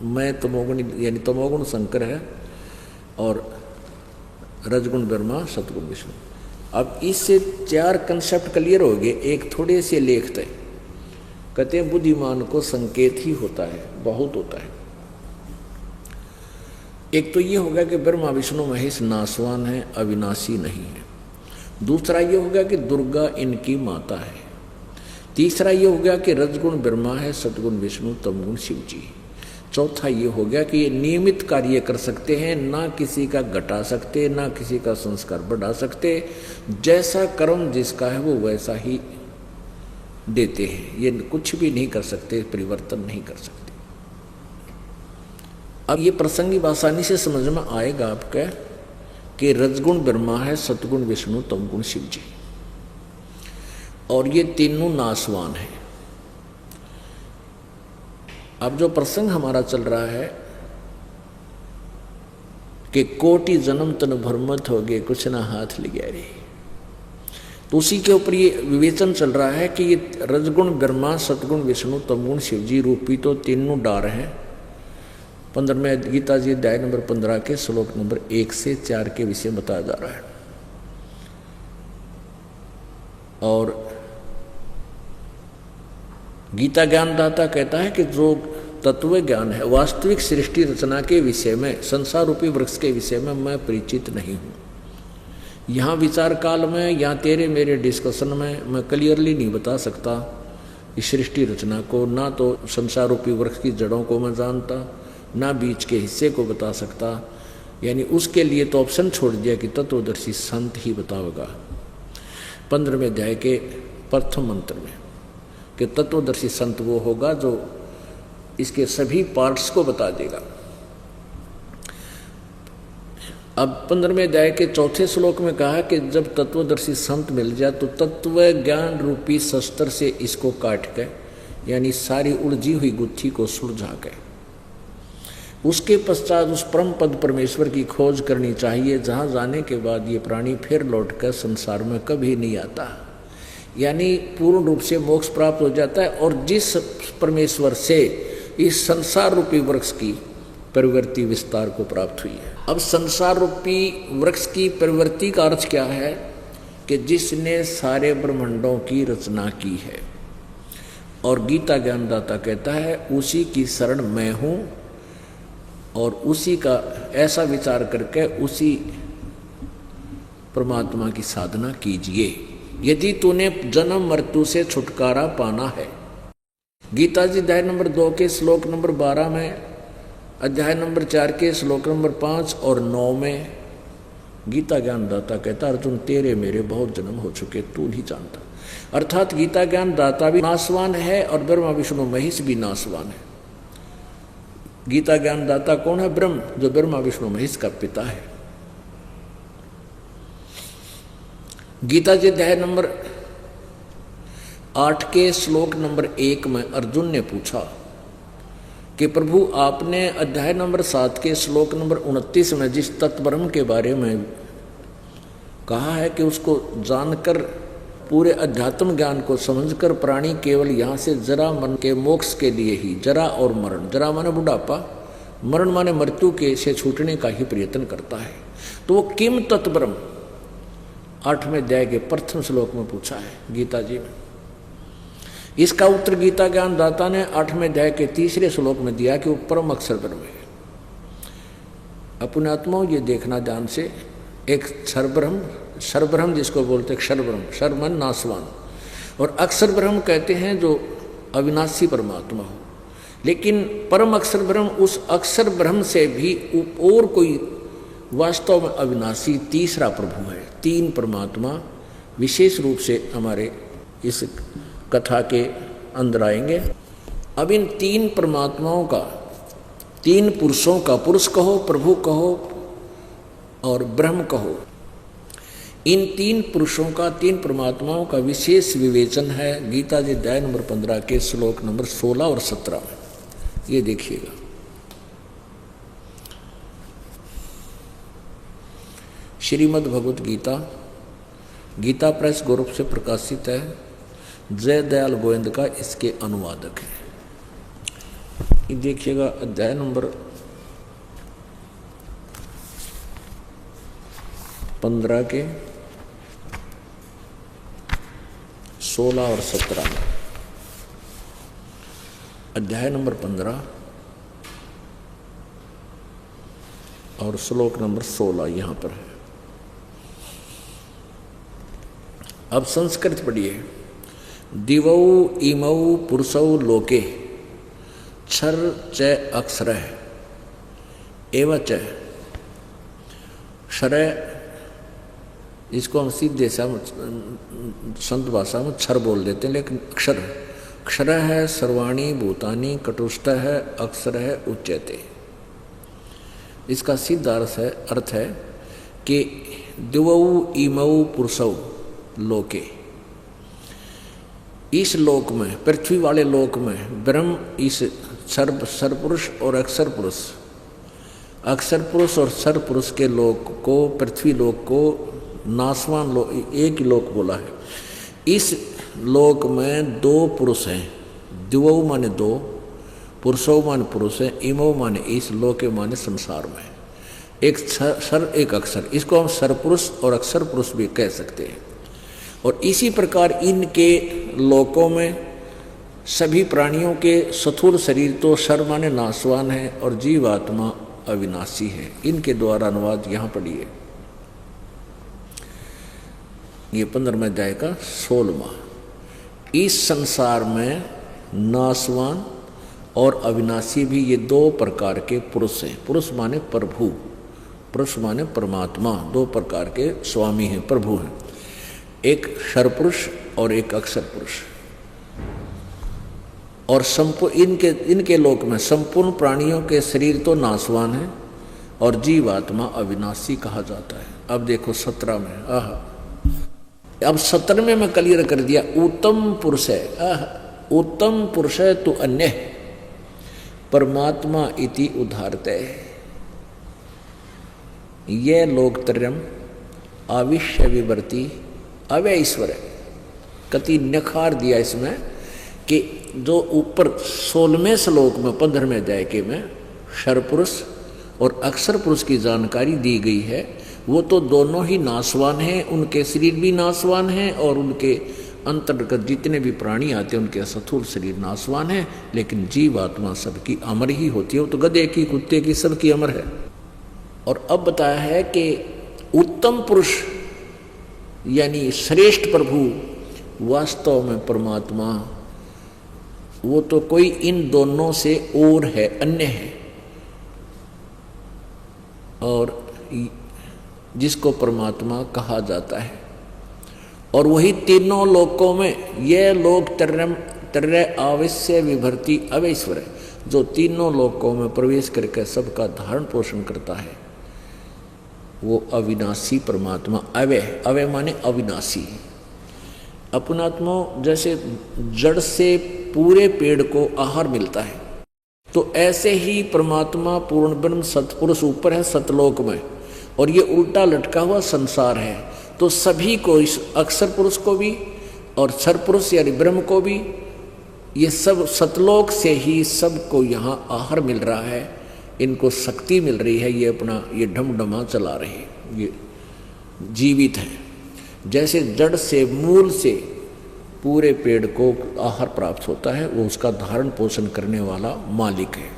मैं, तमोगुण यानी तमोगुण शंकर है और रजगुण ब्रह्मा, सतगुण विष्णु। अब इससे 4 कंसेप्ट क्लियर हो गए। एक थोड़े से लेख थे, कहते हैं बुद्धिमान को संकेत ही होता है, बहुत होता है। एक तो ये हो गया कि ब्रह्मा विष्णु महेश नासवान है, अविनाशी नहीं है। दूसरा ये हो गया कि दुर्गा इनकी माता है। तीसरा ये हो गया कि रजगुण ब्रह्मा है, सतगुण विष्णु, तमगुण शिव जी। चौथा ये हो गया कि ये नियमित कार्य कर सकते हैं, ना किसी का घटा सकते, ना किसी का संस्कार बढ़ा सकते। जैसा कर्म जिसका है वो वैसा ही देते हैं। ये कुछ भी नहीं कर सकते, परिवर्तन नहीं कर सकते। अब ये प्रसंगी आसानी से समझ में आएगा आपके कि रजगुण ब्रह्मा है, सतगुण विष्णु, तमगुण शिव जी। और ये तीनों नासवान हैं। अब जो प्रसंग हमारा चल रहा है कि कोटि जन्म तन भ्रमत हो गए कुछ ना हाथ लिया रे, तो उसी के ऊपर ये विवेचन चल रहा है कि ये रजगुण ब्रह्मा, सतगुण विष्णु, तमगुण शिवजी रूपी तो तीनों डार हैं। 15वें गीता जी अध्याय नंबर 15 के श्लोक नंबर 1 से 4 के विषय बताया जा रहा है। और गीता ज्ञानदाता कहता है कि जो तत्व ज्ञान है वास्तविक सृष्टि रचना के विषय में, संसार रूपी वृक्ष के विषय में मैं परिचित नहीं हूँ। यहाँ विचार काल में या तेरे मेरे डिस्कशन में मैं क्लियरली नहीं बता सकता इस सृष्टि रचना को, ना तो संसार रूपी वृक्ष की जड़ों को मैं जानता, ना बीच के हिस्से को बता सकता। यानी उसके लिए तो ऑप्शन छोड़ दिया कि तत्वदर्शी संत ही बताओगा। 15वें अध्याय के प्रथम मंत्र में कि तत्वदर्शी संत वो होगा जो इसके सभी पार्ट्स को बता देगा। अब 15वें अध्याय के चौथे श्लोक में कहा कि जब तत्वदर्शी संत मिल जाए तो तत्व ज्ञान रूपी शस्त्र से इसको काट के, यानी सारी उलझी हुई गुत्थी को सुलझा के, उसके पश्चात उस परम पद परमेश्वर की खोज करनी चाहिए, जहाँ जाने के बाद ये प्राणी फिर लौटकर संसार में कभी नहीं आता। यानी पूर्ण रूप से मोक्ष प्राप्त हो जाता है। और जिस परमेश्वर से इस संसार रूपी वृक्ष की प्रवृत्ति विस्तार को प्राप्त हुई है। अब संसार रूपी वृक्ष की प्रवृत्ति का अर्थ क्या है कि जिसने सारे ब्रह्मांडों की रचना की है। और गीता ज्ञानदाता कहता है उसी की शरण मैं हूँ, और उसी का ऐसा विचार करके उसी परमात्मा की साधना कीजिए यदि तूने जन्म मृत्यु से छुटकारा पाना है। गीता जी अध्याय नंबर 2 के श्लोक नंबर 12 में, अध्याय नंबर 4 के श्लोक नंबर 5 और 9 में गीता ज्ञानदाता कहता अर्जुन तेरे मेरे बहुत जन्म हो चुके, तू नहीं जानता। अर्थात गीता ज्ञानदाता भी नासवान है और ब्रह्मा विष्णु महेश भी नासवान है। गीता ज्ञानदाता कौन है? ब्रह्म, जो ब्रह्मा विष्णु महेश का पिता है। गीता जी अध्याय नंबर 8 के श्लोक नंबर 1 में अर्जुन ने पूछा कि प्रभु आपने अध्याय नंबर 7 के श्लोक नंबर 29 में जिस तत्ब्रह्म के बारे में कहा है कि उसको जानकर पूरे अध्यात्म ज्ञान को समझकर प्राणी केवल यहाँ से जरा मन के मोक्ष के लिए ही, जरा और मरण, जरा माने बुढ़ापा, मरण माने मृत्यु के से छूटने का ही प्रयत्न करता है। तो वो किम तत्ब्रह्म 8वें अध्याय के प्रथम श्लोक में पूछा है गीता जी में। इसका उत्तर गीता ज्ञानदाता ने 8वें अध्याय के 3रे श्लोक में दिया कि वो परम अक्षर ब्रह्म है। अपने आत्माओं ये देखना ध्यान से, एक क्षर ब्रह्म जिसको बोलते हैं क्षर ब्रह्म, क्षर मन नासवान, और अक्षर ब्रह्म कहते हैं जो अविनाशी परमात्मा हो। लेकिन परम अक्षर ब्रह्म उस अक्षर ब्रह्म से भी और कोई वास्तव में अविनाशी तीसरा प्रभु है। 3 परमात्मा विशेष रूप से हमारे इस कथा के अंदर आएंगे। अब इन 3 परमात्माओं का, 3 पुरुषों का, पुरुष कहो, प्रभु कहो और ब्रह्म कहो, इन 3 पुरुषों का, 3 परमात्माओं का विशेष विवेचन है गीता जी अध्याय नंबर 15 के श्लोक नंबर 16 और 17 में। ये देखिएगा, श्रीमद् भगवत गीता, गीता प्रेस ग्रुप से प्रकाशित है। जय दयाल गोविंद का इसके अनुवादक है। ये देखिएगा अध्याय नंबर 15 के 16 और 17 में। अध्याय नंबर 15 और श्लोक नंबर 16 यहाँ पर है। अब संस्कृत पढ़िए। दिवौ इमौ पुरुषौ लोके क्षर च अक्षरः एव च। क्षर इसको हम सीधे संत भाषा में क्षर बोल देते हैं, लेकिन अक्षर, क्षर है सर्वाणी भूतानि कटुष्ट है अक्षर है उच्यते। इसका सीधा अर्थ है कि दिवौ इमौ पुरुषौ लोके, इस लोक में, पृथ्वी वाले लोक में ब्रह्म इस सरपुरुष और अक्षर पुरुष और सर पुरुष के लोक को, पृथ्वी लोक को नासवान लोक, एक ही लोक बोला है। इस लोक में दो पुरुष हैं, दिवो माने दो, पुरुषो माने पुरुष है, इमो माने इस, लोके माने संसार में। एक सर एक अक्षर, इसको हम सरपुरुष और अक्षर पुरुष भी कह सकते हैं। और इसी प्रकार इनके लोकों में सभी प्राणियों के स्थूल शरीर तो सर माने नासवान है और जीवात्मा अविनाशी है। इनके द्वारा अनुवाद यहाँ पढ़िए, ये 15वें अध्याय का 16वां। इस संसार में नासवान और अविनाशी भी ये दो प्रकार के पुरुष हैं। पुरुष माने प्रभु, पुरुष माने परमात्मा, दो प्रकार के स्वामी हैं, प्रभु हैं, एक सरपुरुष और एक अक्षर पुरुष। और इनके लोक में संपूर्ण प्राणियों के शरीर तो नासवान है और जीवात्मा अविनाशी कहा जाता है। अब देखो 17 में, अब 17वें में क्लियर कर दिया, उत्तम पुरुष है, उत्तम पुरुष है तो अन्य परमात्मा इति उदाहरते, ये लोकत्रयम आविश्य विवर्ती अव्यय ईश्वर है। कति नखार दिया इसमें कि जो ऊपर 16वें श्लोक में 15वें अध्याय के में सरपुरुष और अक्षर पुरुष की जानकारी दी गई है, वो तो दोनों ही नासवान हैं, उनके शरीर भी नासवान हैं और उनके अंतर्गत जितने भी प्राणी आते हैं उनके स्थूल शरीर नासवान है, लेकिन जीवात्मा सबकी अमर ही होती है। वो तो गधे की, कुत्ते की, सबकी अमर है। और अब बताया है कि उत्तम पुरुष यानी श्रेष्ठ प्रभु वास्तव में परमात्मा, वो तो कोई इन दोनों से और है, अन्य है, और जिसको परमात्मा कहा जाता है। और वही तीनों लोकों में ये लोक त्रय आवश्य विभर्ति अवैश्वर है, जो तीनों लोकों में प्रवेश करके सबका धारण पोषण करता है, वो अविनाशी परमात्मा। अवय माने अविनाशी। अपनात्मा जैसे जड़ से पूरे पेड़ को आहार मिलता है, तो ऐसे ही परमात्मा पूर्ण ब्रह्म सतपुरुष ऊपर है सतलोक में, और ये उल्टा लटका हुआ संसार है। तो सभी को, इस अक्षर पुरुष को भी और सरपुरुष यानी ब्रह्म को भी, ये सब सतलोक से ही सबको यहाँ आहार मिल रहा है, इनको शक्ति मिल रही है, ये अपना ये ढमढमा चला रहे हैं, ये जीवित है। जैसे जड़ से, मूल से पूरे पेड़ को आहार प्राप्त होता है, वो उसका धारण पोषण करने वाला मालिक है।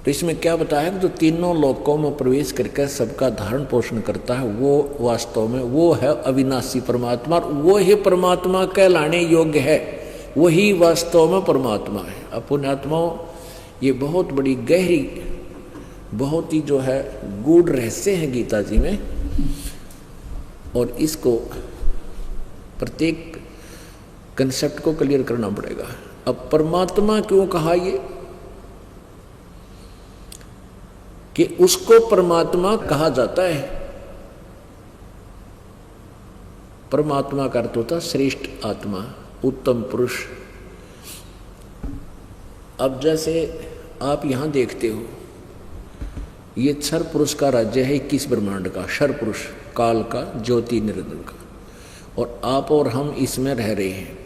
तो इसमें क्या बताया कि जो तीनों लोकों में प्रवेश करके सबका धारण पोषण करता है, वो वास्तव में वो है अविनाशी परमात्मा, और वो ही परमात्मा कहलाने योग्य है, वही वास्तव में परमात्मा है। पुण्यात्माओं, ये बहुत बड़ी गहरी, बहुत ही जो है गूढ़ रहस्य है गीता जी में, और इसको प्रत्येक कंसेप्ट को क्लियर करना पड़ेगा। अब परमात्मा क्यों कहा ये, कि उसको परमात्मा कहा जाता है। परमात्मा का अर्थ होता श्रेष्ठ आत्मा, उत्तम पुरुष। अब जैसे आप यहां देखते हो, ये क्षर पुरुष का राज्य है 21 ब्रह्मांड का, क्षर पुरुष काल का, ज्योति निरंजन का, और आप और हम इसमें रह रहे हैं।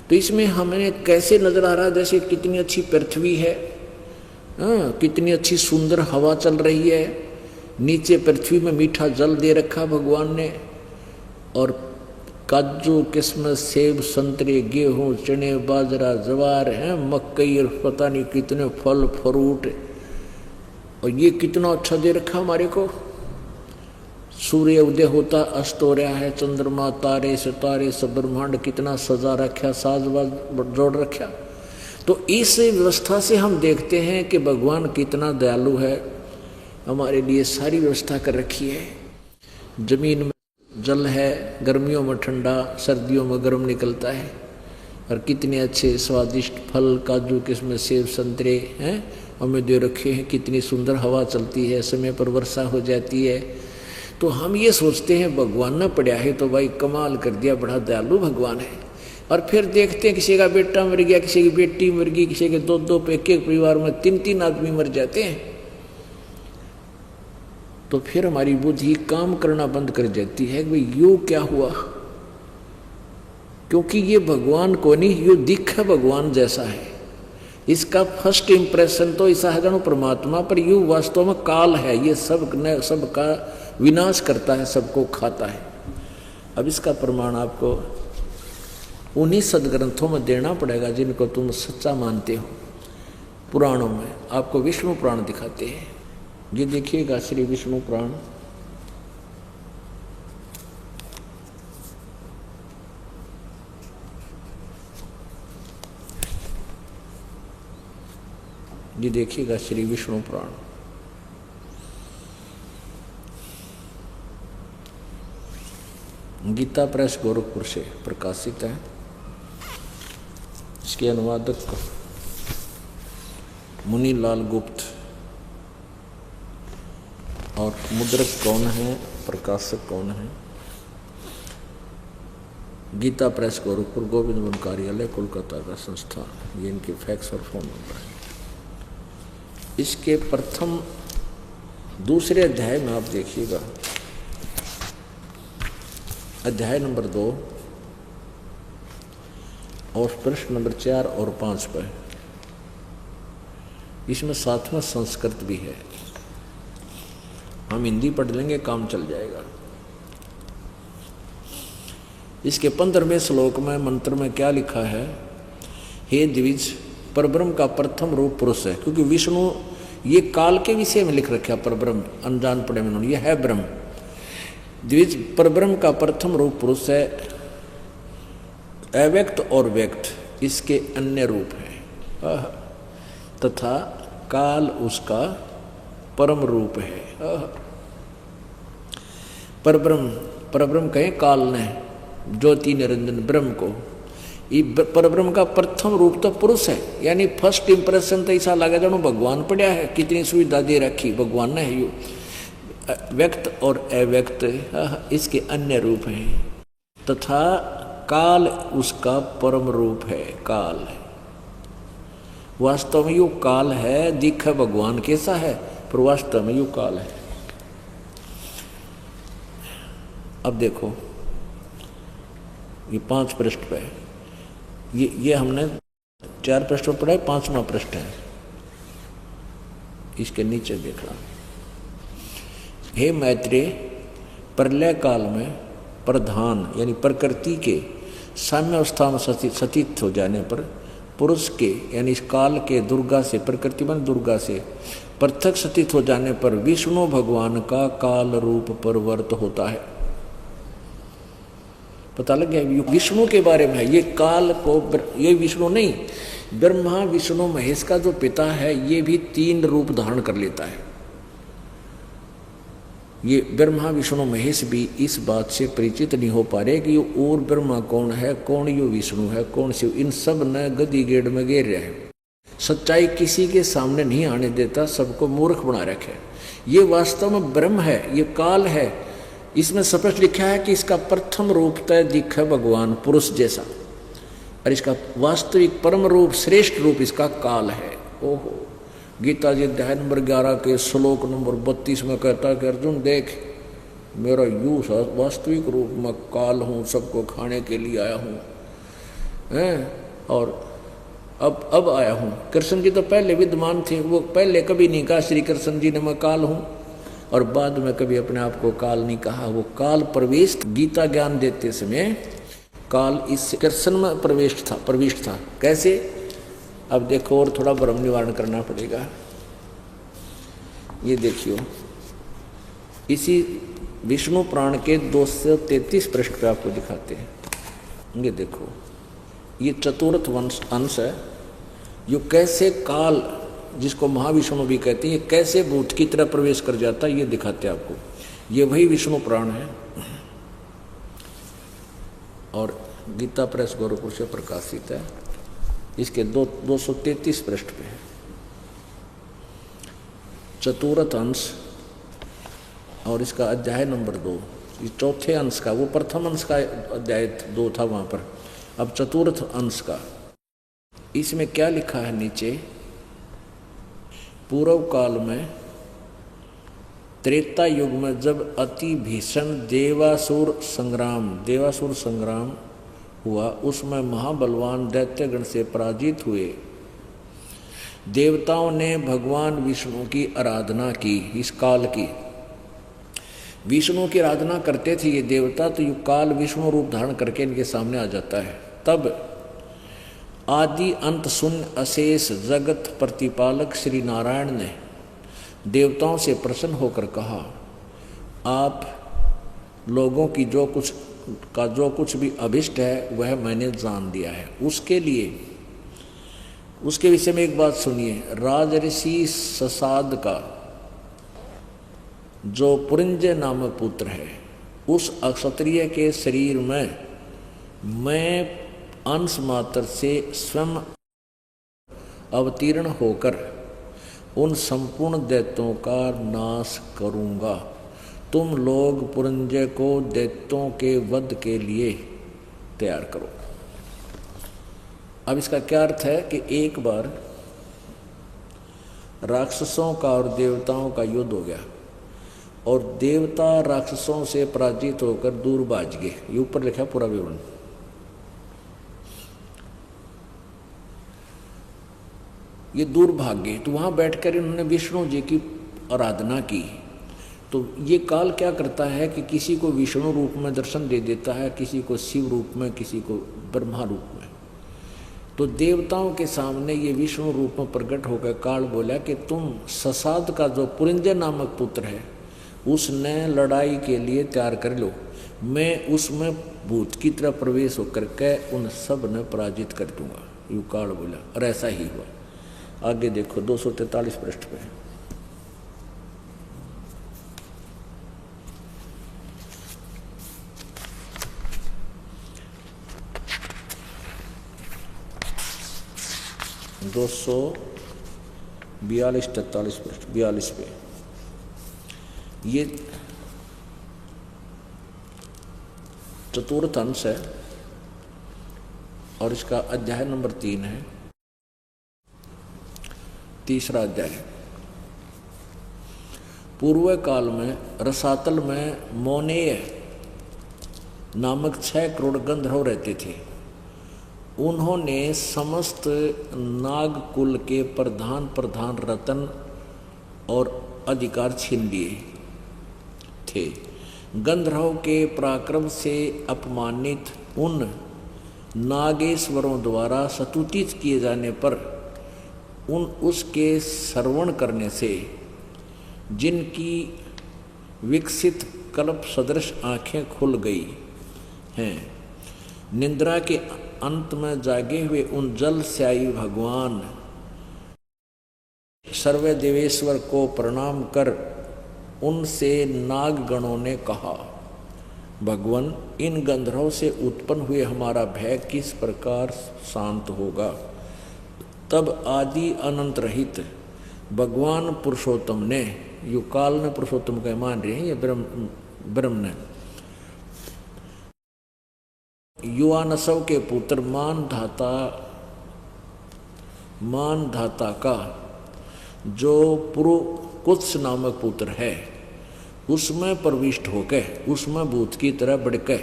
तो इसमें हमें कैसे नजर आ रहा है, जैसे कितनी अच्छी पृथ्वी है, कितनी अच्छी सुंदर हवा चल रही है, नीचे पृथ्वी में मीठा जल दे रखा भगवान ने, और काजू, किस्मत, सेब, संतरे, गेहूं, चने, बाजरा, ज्वार है, मकई, और पता नहीं कितने फल फ्रूट, और ये कितना अच्छा दे रखा हमारे को। सूर्य उदय होता, अस्त हो रहा है, चंद्रमा, तारे, सितारे, सब ब्रह्मांड कितना सजा रखा, साजबाज जोड़ रखा। तो इस व्यवस्था से हम देखते हैं कि भगवान कितना दयालु है, हमारे लिए सारी व्यवस्था कर रखी है। जमीन में जल है, गर्मियों में ठंडा, सर्दियों में गर्म निकलता है, और कितने अच्छे स्वादिष्ट फल, काजू, किस्में, सेब, संतरे हैं हमें दे रखे हैं। कितनी सुंदर हवा चलती है, समय पर वर्षा हो जाती है। तो हम ये सोचते हैं भगवान न पढ़ा है तो भाई कमाल कर दिया, बड़ा दयालु भगवान है। और फिर देखते हैं किसी का बेटा मर गया, किसी की बेटी मर गई, किसी के दो दो एक एक परिवार में तीन तीन आदमी मर जाते हैं। तो फिर हमारी बुद्धि काम करना बंद कर जाती है कि भाई यूं क्या हुआ, क्योंकि ये भगवान को नहीं, ये दिख है भगवान जैसा है। इसका फर्स्ट इंप्रेशन तो ऐसा है जानो परमात्मा, पर यू वास्तव में काल है। ये सबका विनाश करता है, सबको खाता है। अब इसका प्रमाण आपको उन्हीं सदग्रंथों में देना पड़ेगा जिनको तुम सच्चा मानते हो। पुराणों में आपको विष्णु पुराण दिखाते हैं। ये देखिएगा श्री विष्णु पुराण, ये देखिएगा श्री विष्णु पुराण। गीता प्रेस गोरखपुर से प्रकाशित है। इसके अनुवादक मुनीलाल गुप्त और मुद्रक कौन है, प्रकाशक कौन है? गीता प्रेस गोरखपुर, गोविंद वन कार्यालय, कोलकाता का संस्थान। ये इनके फैक्स और फोन नंबर है। इसके प्रथम दूसरे अध्याय में आप देखिएगा, अध्याय नंबर 2 और प्रश्न नंबर 4 और 5 पर, इसमें साथ में संस्कृत भी है। हम हिंदी पढ़ लेंगे, काम चल जाएगा। इसके 15वें श्लोक में मंत्र में क्या लिखा है? हे द्विज, परब्रह्म का प्रथम रूप पुरुष है। क्योंकि विष्णु ये काल के विषय में लिख रखा, परब्रह्म अनजान पड़े में उन्होंने, यह है ब्रह्म। द्विज, परब्रह्म का प्रथम रूप पुरुष है, अव्यक्त और व्यक्त इसके अन्य रूप हैं, तथा काल उसका परम रूप है। परब्रह्म कहें काल ने, ज्योति निरंजन ब्रह्म को। परब्रह्म का प्रथम रूप तो पुरुष है, यानी फर्स्ट इंप्रेशन तो ऐसा लगा जानो भगवान पड़ा है, कितनी सुविधा दे रखी भगवान ने है। यू व्यक्त और अव्यक्त इसके अन्य रूप हैं, तथा काल उसका परम रूप है। काल वास्तव में यू काल है, दिख है भगवान कैसा है, पर वास्तव में यू काल है। अब देखो ये 5 पृष्ठ पे, ये हमने 4 पृष्ठ पढ़ा है, 5वां पृष्ठ है। इसके नीचे देखना, हे मैत्रेय, प्रलय काल में प्रधान यानी प्रकृति के साम्य अवस्था में सतीत हो जाने पर पुरुष के यानी इस काल के दुर्गा से, प्रकृति में दुर्गा से पृथक सतीत हो जाने पर विष्णु भगवान का काल रूप परिवर्त होता है। पता लग गया विष्णु के बारे में है। ये काल को, ये विष्णु नहीं, ब्रह्मा विष्णु महेश का जो पिता है, ये भी 3 रूप धारण कर लेता है। ये ब्रह्मा विष्णु महेश भी इस बात से परिचित नहीं हो पा रहे कि ये और ब्रह्मा कौन है, कौन यो विष्णु है, कौन शिव। इन सब ने गदी गेड़ में घेर रहे हैं। सच्चाई किसी के सामने नहीं आने देता, सबको मूर्ख बना रखे। ये वास्तव में ब्रह्म है, ये काल है। इसमें स्पष्ट लिखा है कि इसका प्रथम रूप तय दिख है भगवान पुरुष जैसा, और इसका वास्तविक परम रूप श्रेष्ठ रूप इसका काल है। ओहो, गीता जी अध्याय नंबर 11 के श्लोक नंबर 32 में कहता है कि अर्जुन देख, मेरा यू वास्तविक रूप में काल हूँ, सबको खाने के लिए आया हूँ, और अब आया हूँ। कृष्ण जी तो पहले विद्यमान थे, वो पहले कभी नहीं कहा श्री कृष्ण जी ने मैं काल हूँ, और बाद में कभी अपने आप को काल नहीं कहा। वो काल प्रवेश, गीता ज्ञान देते समय काल इस कृष्ण में प्रविष्ट था। कैसे? अब देखो, और थोड़ा भ्रम निवारण करना पड़ेगा। ये देखियो, इसी विष्णु पुराण के 233 पृष्ठ पे आपको दिखाते हैं। ये देखो, ये चतुर्थ अंश है। यो कैसे काल, जिसको महाविष्णु भी कहते हैं, ये कैसे भूत की तरह प्रवेश कर जाता है, ये दिखाते हैं आपको। ये वही विष्णु पुराण है और गीता प्रेस गोरखपुर से प्रकाशित है। इसके 233 पृष्ठ पे है। चतुर्थ अंश और इसका अध्याय नंबर 2, इस चौथे अंश का, वो प्रथम अंश का अध्याय 2 था वहाँ पर, अब चतुर्थ अंश का। इसमें क्या लिखा है नीचे, पूर्व काल में त्रेता युग में जब अति भीषण देवासुर संग्राम हुआ, उसमें महाबलवान दैत्यगण से पराजित हुए देवताओं ने भगवान विष्णु की आराधना की। इस काल की विष्णु की आराधना करते थे ये देवता, तो ये काल विष्णु रूप धारण करके इनके सामने आ जाता है। तब आदि अंत शून्य अशेष जगत प्रतिपालक श्री नारायण ने देवताओं से प्रसन्न होकर कहा, आप लोगों की जो कुछ भी अभिष्ट है वह मैंने जान दिया है। उसके विषय में एक बात सुनिए। राजऋषि ससाद का जो पुरिंजय नामक पुत्र है, उस अक्षत्रिय के शरीर में मैं अंश मात्र से स्वयं अवतीर्ण होकर उन संपूर्ण दैत्यों का नाश करूंगा। तुम लोग पुरंजय को दैत्यों के वध के लिए तैयार करो। अब इसका क्या अर्थ है कि एक बार राक्षसों का और देवताओं का युद्ध हो गया और देवता राक्षसों से पराजित होकर दूर भाग गए। ये ऊपर लिखा पूरा विवरण। ये दूर भाग गए, तो वहां बैठकर इन्होंने विष्णु जी की आराधना की। तो ये काल क्या करता है कि किसी को विष्णु रूप में दर्शन दे देता है, किसी को शिव रूप में, किसी को ब्रह्मा रूप में। तो देवताओं के सामने ये विष्णु रूप में प्रकट होकर काल बोला कि तुम ससाद का जो पुरिंजय नामक पुत्र है उसने लड़ाई के लिए तैयार कर लो, मैं उसमें भूत की तरह प्रवेश होकर के उन सब ने पराजित कर दूंगा। यू काल बोला और ऐसा ही हुआ। आगे देखो 243 पृष्ठ पे। दो 42-43 पृष्ठ 42 पे ये चतुर्थ अंश है और इसका अध्याय नंबर 3 है, तीसरा अध्याय। पूर्व काल में रसातल में मोनेय नामक 6 करोड़ गंधर्व रहते थे। उन्होंने समस्त नाग कुल के प्रधान रतन और अधिकार छीन लिए थे। गंधर्व के पराक्रम से अपमानित उन नागेश्वरों द्वारा स्तुतित किए जाने पर उसके श्रवण करने से जिनकी विकसित कल्प सदृश आंखें खुल गई हैं, निद्रा के अंत में जागे हुए उन जल स्यायी भगवान सर्व देवेश्वर को प्रणाम कर उनसे नागगणों ने कहा, भगवान इन गंधर्वों से उत्पन्न हुए हमारा भय किस प्रकार शांत होगा। तब आदि अनंत रहित भगवान पुरुषोत्तम ने, युकाल ने पुरुषोत्तम का मान रहे हैं, ये ब्रह्म ने युवानसव के पुत्र मान धाता का जो पुरुकुत्स नामक पुत्र है उसमें प्रविष्ट होकर उसमें भूत की तरह बढ़के।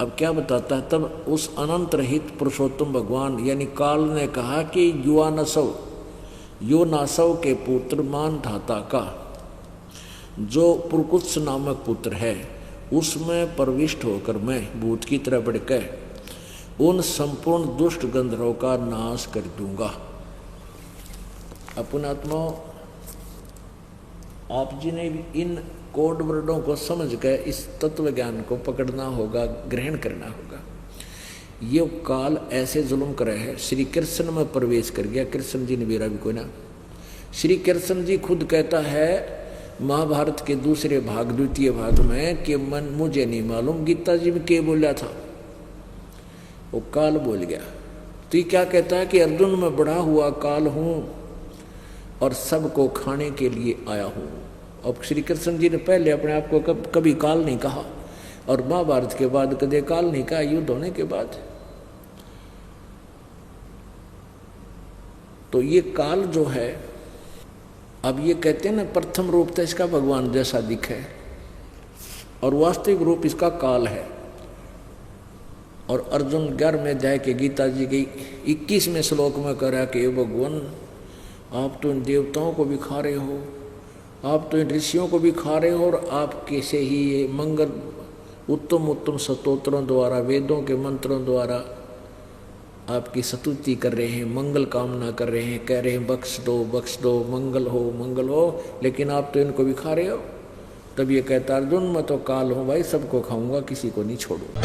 अब क्या बताता है, तब उस अनंत रहित पुरुषोत्तम भगवान यानी काल ने कहा कि युनासव के पुत्र मान धाता का जो पुरुकुत्स नामक पुत्र है उसमें प्रविष्ट होकर मैं भूत की तरह बढ़कर उन संपूर्ण दुष्ट गंधर्वों का नाश कर दूंगा। अपनात्मा आप जी ने भी इन कोड वर्डों को समझ कर इस तत्व ज्ञान को पकड़ना होगा, ग्रहण करना होगा। ये काल ऐसे जुल्म करे है, श्री कृष्ण में प्रवेश कर गया। कृष्ण जी ने मेरा भी कोई ना, श्री कृष्ण जी खुद कहता है महाभारत के दूसरे भाग द्वितीय भाग में कि मन मुझे नहीं मालूम गीता जी में क्या बोला था, वो काल बोल गया। तो ये क्या कहता है कि अर्जुन में बढ़ा हुआ काल हूं और सबको खाने के लिए आया हूं। अब श्री कृष्ण जी ने पहले अपने आप को कभी काल नहीं कहा, और महाभारत के बाद कदे काल नहीं कहा, युद्ध होने के बाद। तो ये काल जो है, अब ये कहते हैं ना प्रथम रूप तो इसका भगवान जैसा दिखे, और वास्तविक रूप इसका काल है। और अर्जुन 11वें अध्याय के गीता जी के 21वें श्लोक में कह रहा कि भगवान आप तो इन देवताओं को भी खा रहे हो, आप तो इन ऋषियों को भी खा रहे हो, और आप कैसे ही ये मंगल उत्तम उत्तम स्तोत्रों द्वारा, वेदों के मंत्रों द्वारा आपकी स्तुति कर रहे हैं, मंगल कामना कर रहे हैं, कह रहे हैं बख्श दो, मंगल हो, लेकिन आप तो इनको भी खा रहे हो। तब ये कहता अर्जुन मैं तो काल हूँ भाई, सबको खाऊंगा, किसी को नहीं छोड़ूंगा।